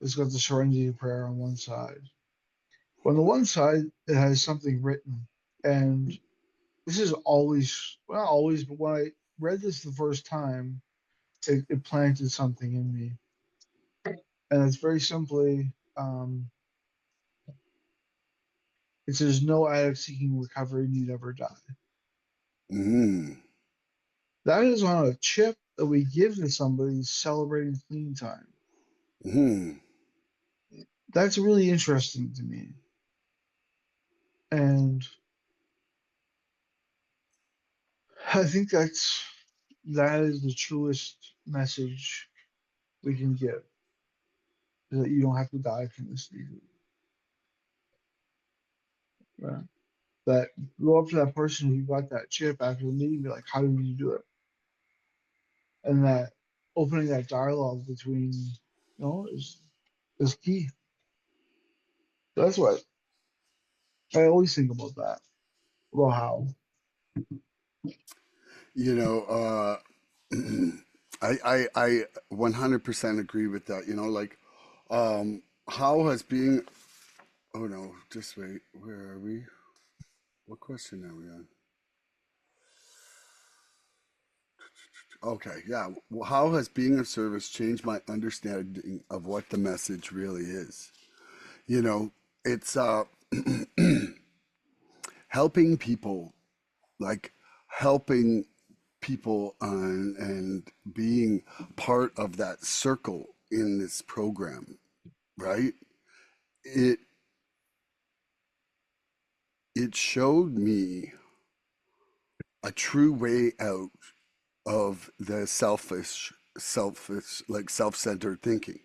It's got the Serenity Prayer on one side. On the one side, it has something written, and this is always, well, always, but when I read this the first time, it planted something in me, and it's very simply, it says, "No addict seeking recovery need ever die." Mm-hmm. That is on a chip that we give to somebody celebrating clean time. Mm-hmm. That's really interesting to me, and I think that is the truest message we can give, is that you don't have to die from this disease. Right? That go up to that person who got that chip after the meeting, be like, "How did you do it?" And that opening that dialogue between, is key. That's what I always think about that. About how. You know, I 100% agree with that. How has being, oh no, just wait, where are we? What question are we on? Okay, yeah. Well, how has being of service changed my understanding of what the message really is? You know, it's helping people, like helping people and being part of that circle in this program, right? It it showed me a true way out of the selfish, like self-centered thinking.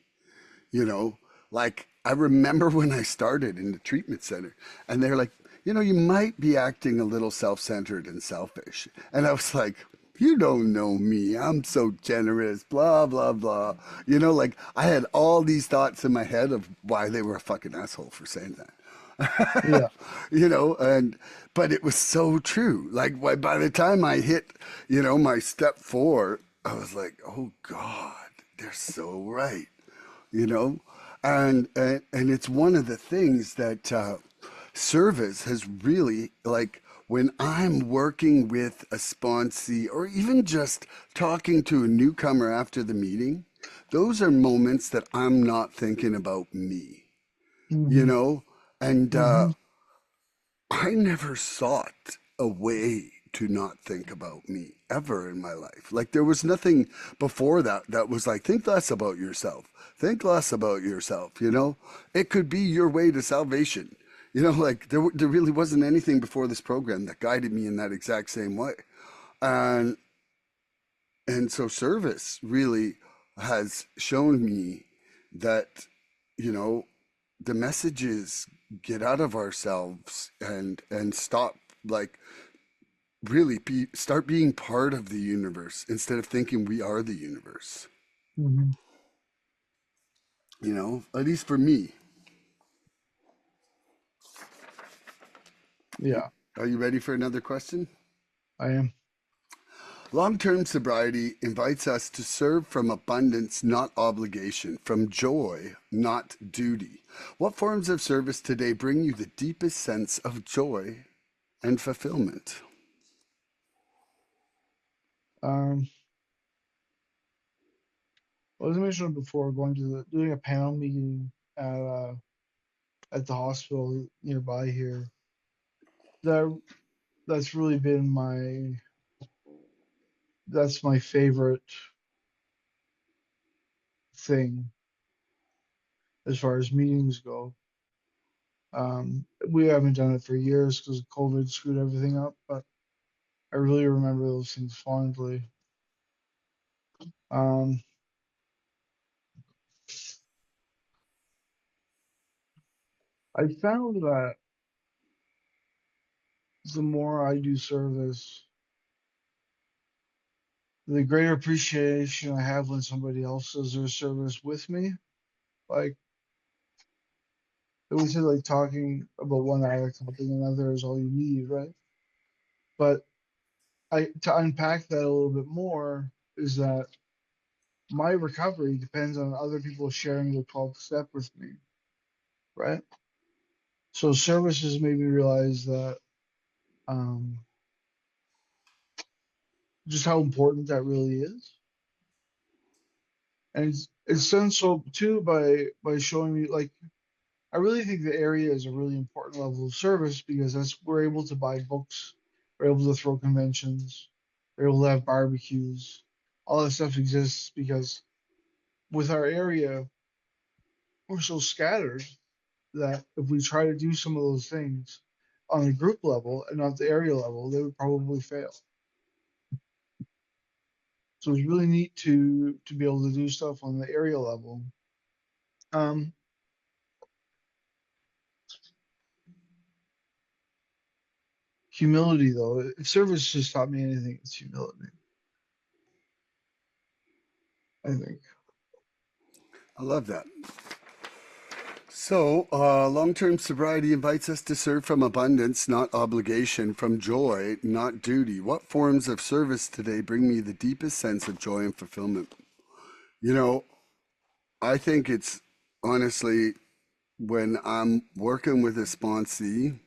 You know, like I remember when I started in the treatment center, and they're like, you might be acting a little self-centered and selfish, and I was like, you don't know me. I'm so generous, blah, blah, blah. Like I had all these thoughts in my head of why they were a fucking asshole for saying that. Yeah. And but it was so true. Like by the time I hit, my step 4, I was like, oh God, they're so right. You know, and it's one of the things that service has really, like, when I'm working with a sponsee or even just talking to a newcomer after the meeting, those are moments that I'm not thinking about me, you Hmm. know? And Hmm. I never sought a way to not think about me ever in my life. Like there was nothing before that was like, think less about yourself. Think less about yourself, It could be your way to salvation. Like there really wasn't anything before this program that guided me in that exact same way. And so service really has shown me that, you know, the message is get out of ourselves and stop, like, start being part of the universe instead of thinking we are the universe. Hmm. At least for me. Yeah, Are you ready for another question? I am. Long term sobriety invites us to serve from abundance, not obligation, from joy, not duty. What forms of service today bring you the deepest sense of joy and fulfillment? Um, well, as I mentioned before, going to doing a panel meeting at uh, at the hospital nearby here. That that's really been that's my favorite thing as far as meetings go. We haven't done it for years because COVID screwed everything up, but I really remember those things fondly. Um, I found that the more I do service, the greater appreciation I have when somebody else does their service with me. Like we said, like talking about one addict helping another is all you need, right? But I to unpack that a little bit more is that my recovery depends on other people sharing the 12th step with me, right? So service has made me realize that um, just how important that really is, and it's done so too by showing me like I really think the area is a really important level of service because that's we're able to buy books, we're able to throw conventions, we're able to have barbecues. All that stuff exists because with our area, we're so scattered that if we try to do some of those things on the group level and not the area level, they would probably fail. So it's really neat to be able to do stuff on the area level. Um, Humility though, if service has taught me anything, it's humility. I think. I love that. So, long term sobriety invites us to serve from abundance, not obligation, from joy, not duty. What forms of service today bring me the deepest sense of joy and fulfillment? You know, I think it's honestly when I'm working with a sponsee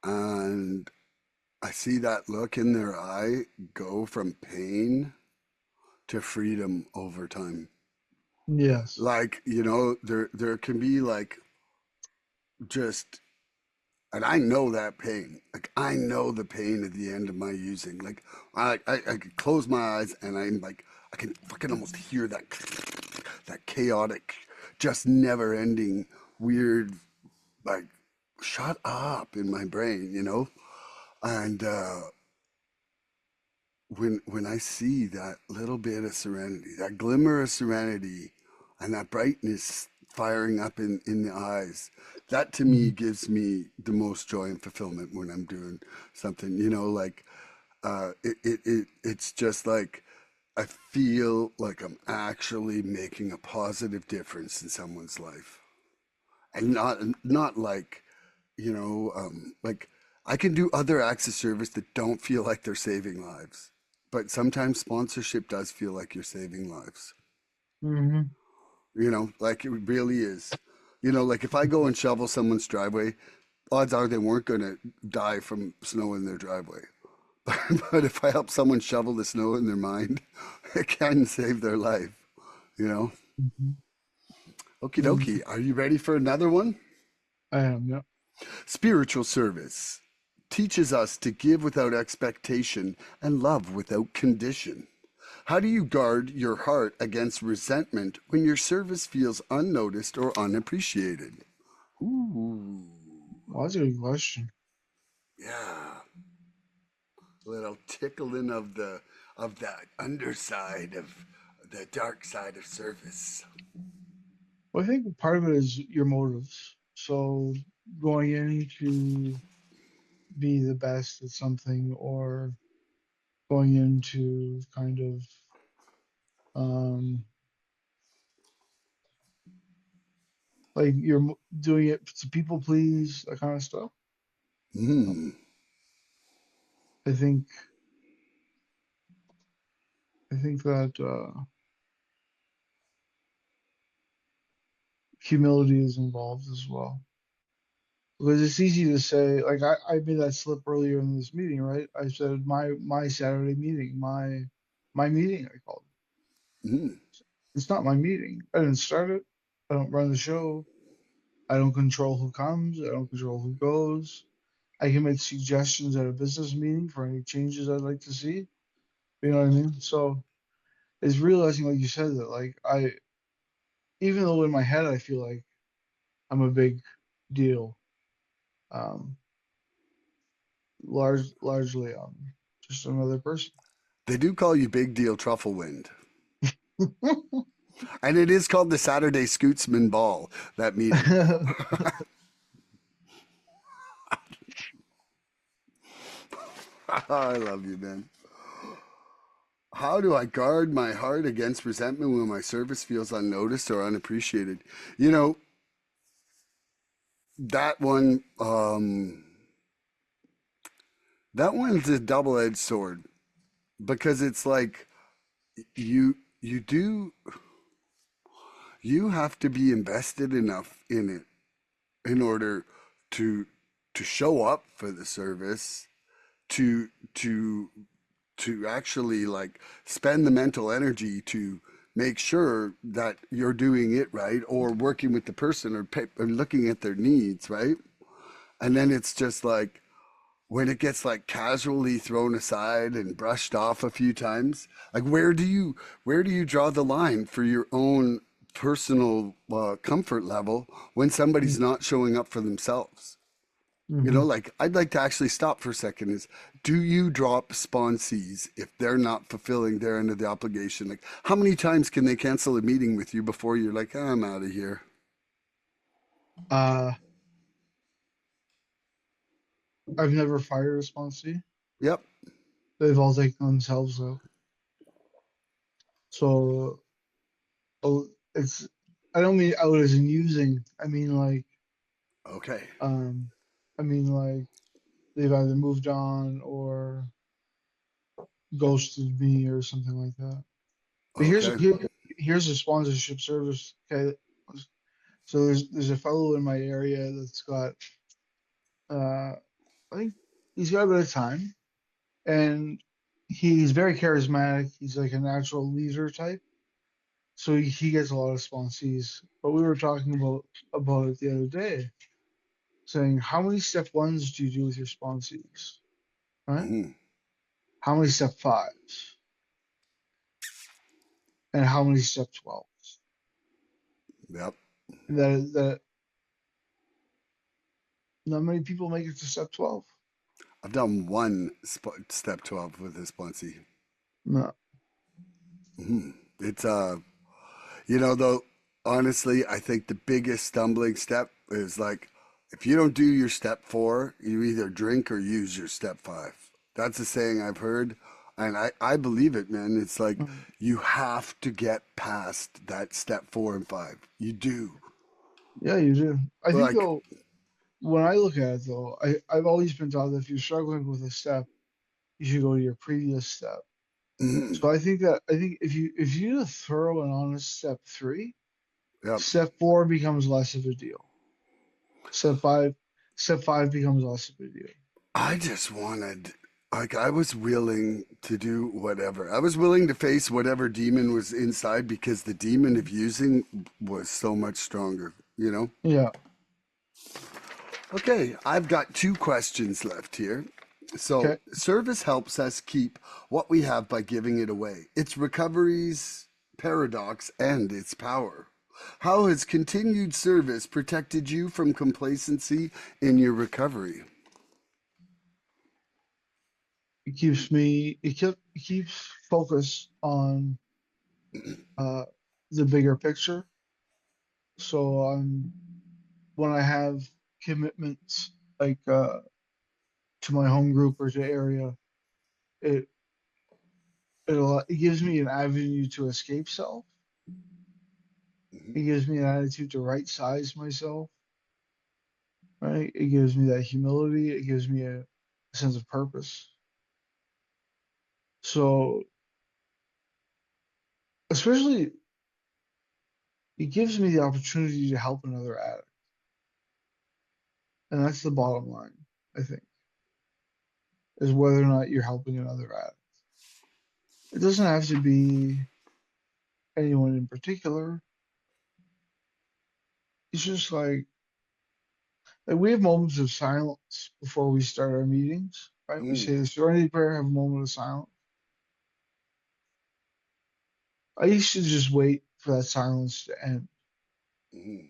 and I see that look in their eye go from pain to freedom over time. Yes. Like, there can be like just, and I know that pain. Like I know the pain at the end of my using. Like I could close my eyes and I'm like I can fucking almost hear that chaotic, just never ending weird, like, shut up in my brain. And when I see that little bit of serenity, that glimmer of serenity, and that brightness firing up in the eyes, that to me Mhm. gives me the most joy and fulfillment when I'm doing something. Like it's just like I feel like I'm actually making a positive difference in someone's life, and not like like I can do other acts of service that don't feel like they're saving lives, but sometimes sponsorship does feel like you're saving lives. Mhm. Like it really is. Like if I go and shovel someone's driveway, odds are they weren't going to die from snow in their driveway. But if I help someone shovel the snow in their mind, it can save their life, you know? Mhm. Okie Mhm. dokie. Are you ready for another one? I am. Yeah. Spiritual service teaches us to give without expectation and love without condition. How do you guard your heart against resentment when your service feels unnoticed or unappreciated? Ooh, Well, that's a good question. yeah. A little tickling of that underside of the dark side of service. Well, I think part of it is your motives. So going in to be the best at something, or going into kind of um like doing it to people please, that kind of stuff. Mm. I think I think that humility is involved as well. Because it's easy to say, like I made that slip earlier in this meeting, right? I said my Saturday meeting, my meeting, I called Mm. it. It's not my meeting. I didn't start it. I don't run the show. I don't control who comes. I don't control who goes. I can make suggestions at a business meeting for any changes I'd like to see. You know what I mean? So it's realizing, like you said, that like even though in my head I feel like I'm a big deal, um, largely just another person. They do call you Big Deal Trufflewind. And it is called the Saturday Scootsman Ball, that meeting. I love you, man. How do I guard my heart against resentment when my service feels unnoticed or unappreciated? You know, that one, that one's a double-edged sword because it's like you you do you have to be invested enough in it in order to to show up for the service, to to to actually like spend the mental energy to make sure that you're doing it right, or working with the person, or looking at their needs, right? And then it's just like when it gets like casually thrown aside and brushed off a few times, like where do you draw the line for your own personal comfort level when somebody's not showing up for themselves? Hmm. Like I'd like to actually stop for a second. Is do you drop sponsees if they're not fulfilling their end of the obligation? Like how many times can they cancel a meeting with you before you're like, "Ah, I'm out of here"? uh, I've never fired a sponsee. Yep. They've all taken themselves out. So it's I don't mean out as in using. Okay. Um I mean like they've either moved on or ghosted me or something like that. But Okay. here's a sponsorship service. Okay. So there's a fellow in my area that's got uh I think he's got a bit of time, and he's very charismatic. He's like a natural leader type. So he gets a lot of sponsees. But we were talking about it the other day, saying how many step ones do you do with your sponsees, right? Hmm. How many step fives, and how many step 12s? Yep. And that not many people make it to step 12. I've done one step 12 with a sponsee. No. Hmm. It's though, honestly, I think the biggest stumbling step is like if you don't do your step four, you either drink or use your step five. That's a saying I've heard, and I believe it, man. It's like Mm. you have to get past that step four and five. You do. Yeah, you do. I think Like, though, when I look at it though, I've always been taught that if you're struggling with a step, you should go to your previous step. mm, So I think if you do a thorough and honest step three, yep. step four becomes less of a deal. Step five, step five becomes less of a deal. I just wanted, like, I was willing to do whatever. I was willing to face whatever demon was inside because the demon of using was so much stronger, you know? Yeah. Okay, I've got two questions left here. So, Okay. service helps us keep what we have by giving it away. It's recovery's paradox and its power. How has continued service protected you from complacency in your recovery? It keeps focus on uh the bigger picture. So when I have commitments like to my home group or to area, it it gives me an avenue to escape self. It gives me an attitude to right size myself, right? It gives me that humility. It gives me a sense of purpose. So especially it gives me the opportunity to help another addict. And that's the bottom line, I think, is whether or not you're helping another addict. It doesn't have to be anyone in particular. It's just like we have moments of silence before we start our meetings, right? We Mm, say the serenity prayer, have a moment of silence. I used to just wait for that silence to end. mm,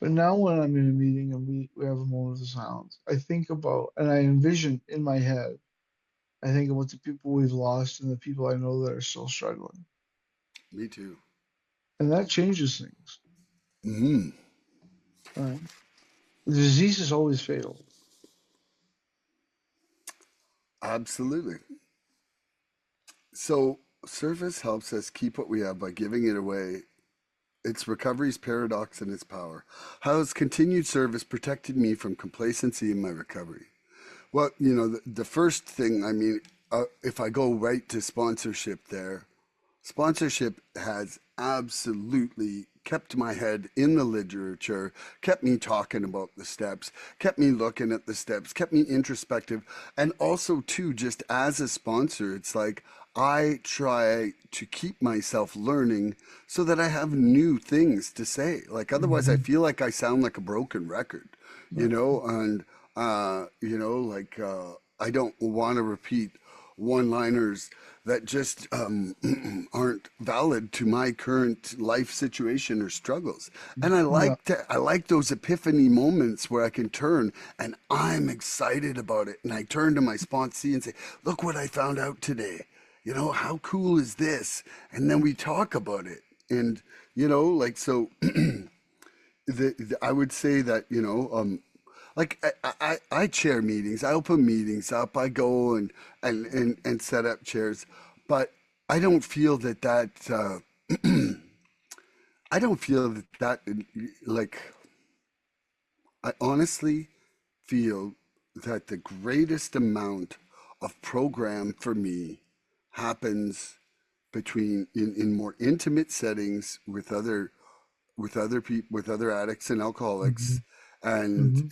But now when I'm in a meeting and we have a moment of silence, I think about and I envision in my head, I think about the people we've lost and the people I know that are still struggling. me too. And that changes things. Mm, Right? The disease is always fatal. absolutely. So, service helps us keep what we have by giving it away. It's recovery's paradox and its power. How has continued service protected me from complacency in my recovery? Well, the first thing, if I go right to sponsorship there, sponsorship has absolutely kept my head in the literature, kept me talking about the steps, kept me looking at the steps, kept me introspective. And also, too, just as a sponsor, it's like I try to keep myself learning so that I have new things to say. Like, otherwise, I Hmm. feel like I sound like a broken record, Right. and, I don't want to repeat one liners that just aren't valid to my current life situation or struggles. And Yeah. I like those epiphany moments where I can turn and I'm excited about it. And I turn to my sponsee and say, look what I found out today. How cool is this? And then we talk about it. And, so I would say that like I chair meetings, I open meetings up, I go and set up chairs, but I don't feel I don't feel like I honestly feel that the greatest amount of program for me happens in more intimate settings with other people, with other addicts and Hmm. alcoholics, and Hmm.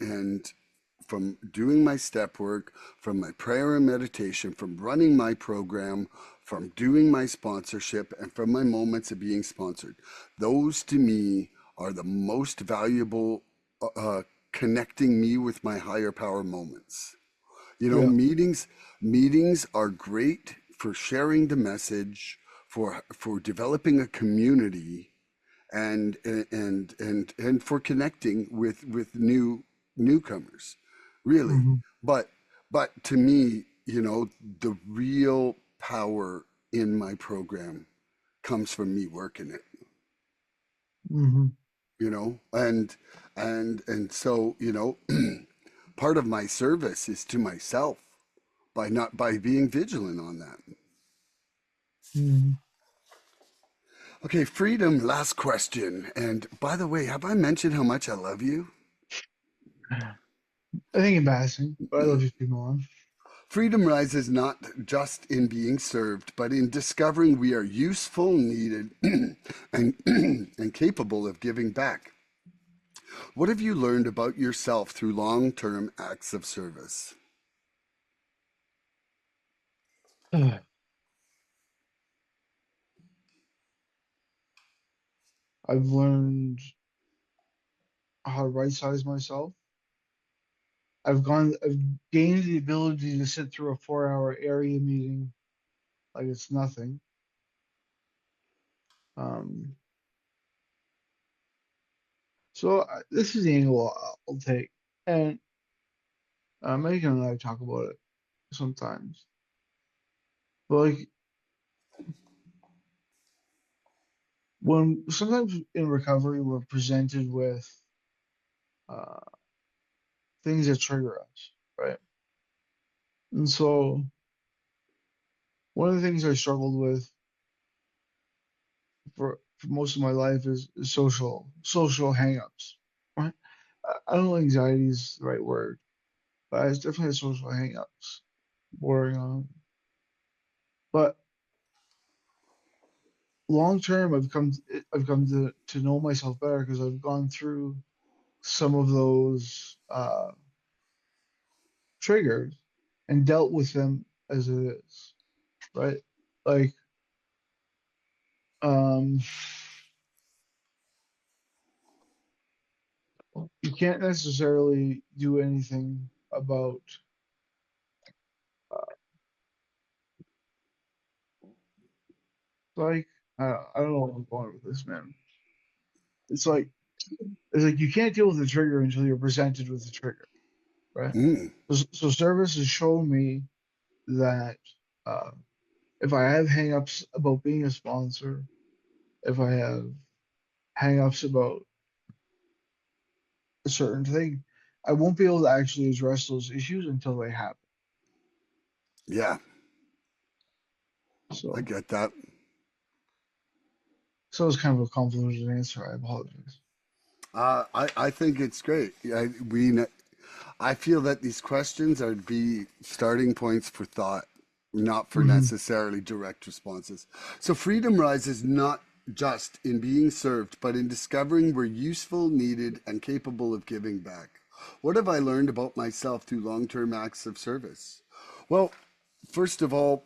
from doing my step work, from my prayer and meditation, from running my program, from doing my sponsorship, and from my moments of being sponsored. Those to me are the most valuable, uh, connecting me with my higher power moments. Yeah. Meetings are great for sharing the message, for developing a community, and for connecting with newcomers, really. Hmm. But to me, the real power in my program comes from me working it, Hmm. and so part of my service is to myself by being vigilant on that. Hmm. Okay, Freedom, last question. And by the way, have I mentioned how much I love you? I think embarrassing, but I love you, Milan. Freedom rises not just in being served, but in discovering we are useful, needed, and, and capable of giving back. What have you learned about yourself through long term acts of service? I've learned how to right size myself. I've gained the ability to sit through a 4 hour area meeting like it's nothing. Um, So this is the angle I'll take, and Megan and I talk about it sometimes. But like when sometimes in recovery we're presented with uh, things that trigger us, right? And so one of the things I struggled with for most of my life is social hangups. Right? I don't know anxiety is the right word, but it's definitely social hangups bordering on. But long term, I've come to know myself better because I've gone through some of those triggers and dealt with them as it is, right? Like um, you can't necessarily do anything about uh, like I don't know where I'm going with this, man. It's like it's like you can't deal with the trigger until you're presented with the trigger, right? Mm, So service has shown me that uh, if I have hangups about being a sponsor, if I have hangups about a certain thing, I won't be able to actually address those issues until they happen. yeah, I So, get that. so it's kind of a convoluted answer. I apologize. I think it's great. I feel that these questions are be starting points for thought, not for Hmm. necessarily direct responses. So freedom rises not just in being served, but in discovering we're useful, needed, and capable of giving back. What have I learned about myself through long-term acts of service? Well, first of all,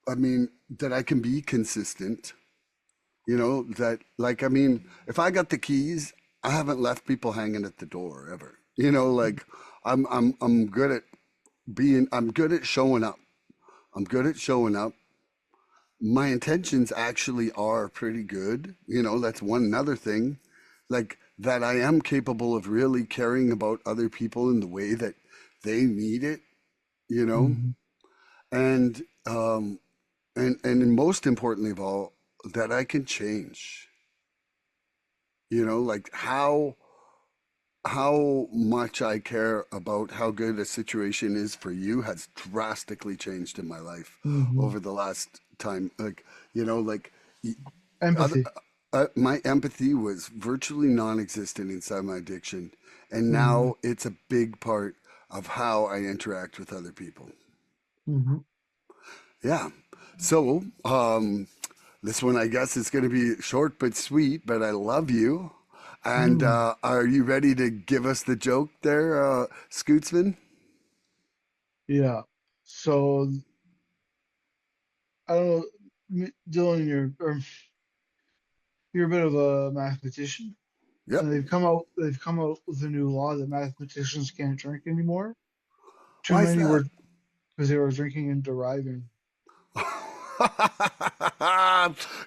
I mean that I can be consistent. You know, that like I mean, if I got the keys, I haven't left people hanging at the door ever. You know, like I'm good at I'm good at showing up. I'm good at showing up. My intentions actually are pretty good. You know, that's one another thing. Like that I am capable of really caring about other people in the way that they need it, you know? Hmm. And and most importantly of all, that I can change. You know, like how much I care about how good a situation is for you has drastically changed in my life Hmm. over the last time. Like, you know, like other, Empathy. my empathy was virtually non-existent inside my addiction, and Hmm. now it's a big part of how I interact with other people. Hmm. Yeah. So, this one I guess is going to be short but sweet, but I love you. And Mm. are you ready to give us the joke there, Scootsman? Yeah. So I don't know, Dylan, you're a bit of a mathematician, Yep. and they've come out with a new law that mathematicians can't drink anymore. Too Why is many that? were because they were drinking and deriving.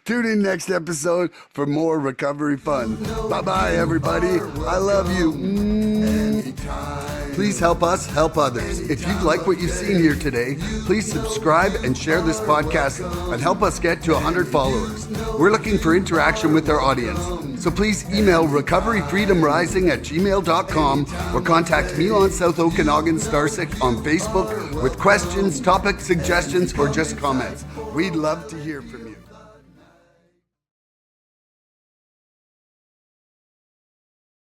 Tune in next episode for more recovery fun. Bye bye, everybody. I love you. Please help us help others. If you'd like what you've seen here today, please subscribe and share this podcast and help us get to 100 followers. We're looking for interaction with our audience. So please email recoveryfreedomrising@gmail.com or contact Milan South Okanagan Starcic on Facebook with questions, topic suggestions, or just comments. We'd love to hear from you.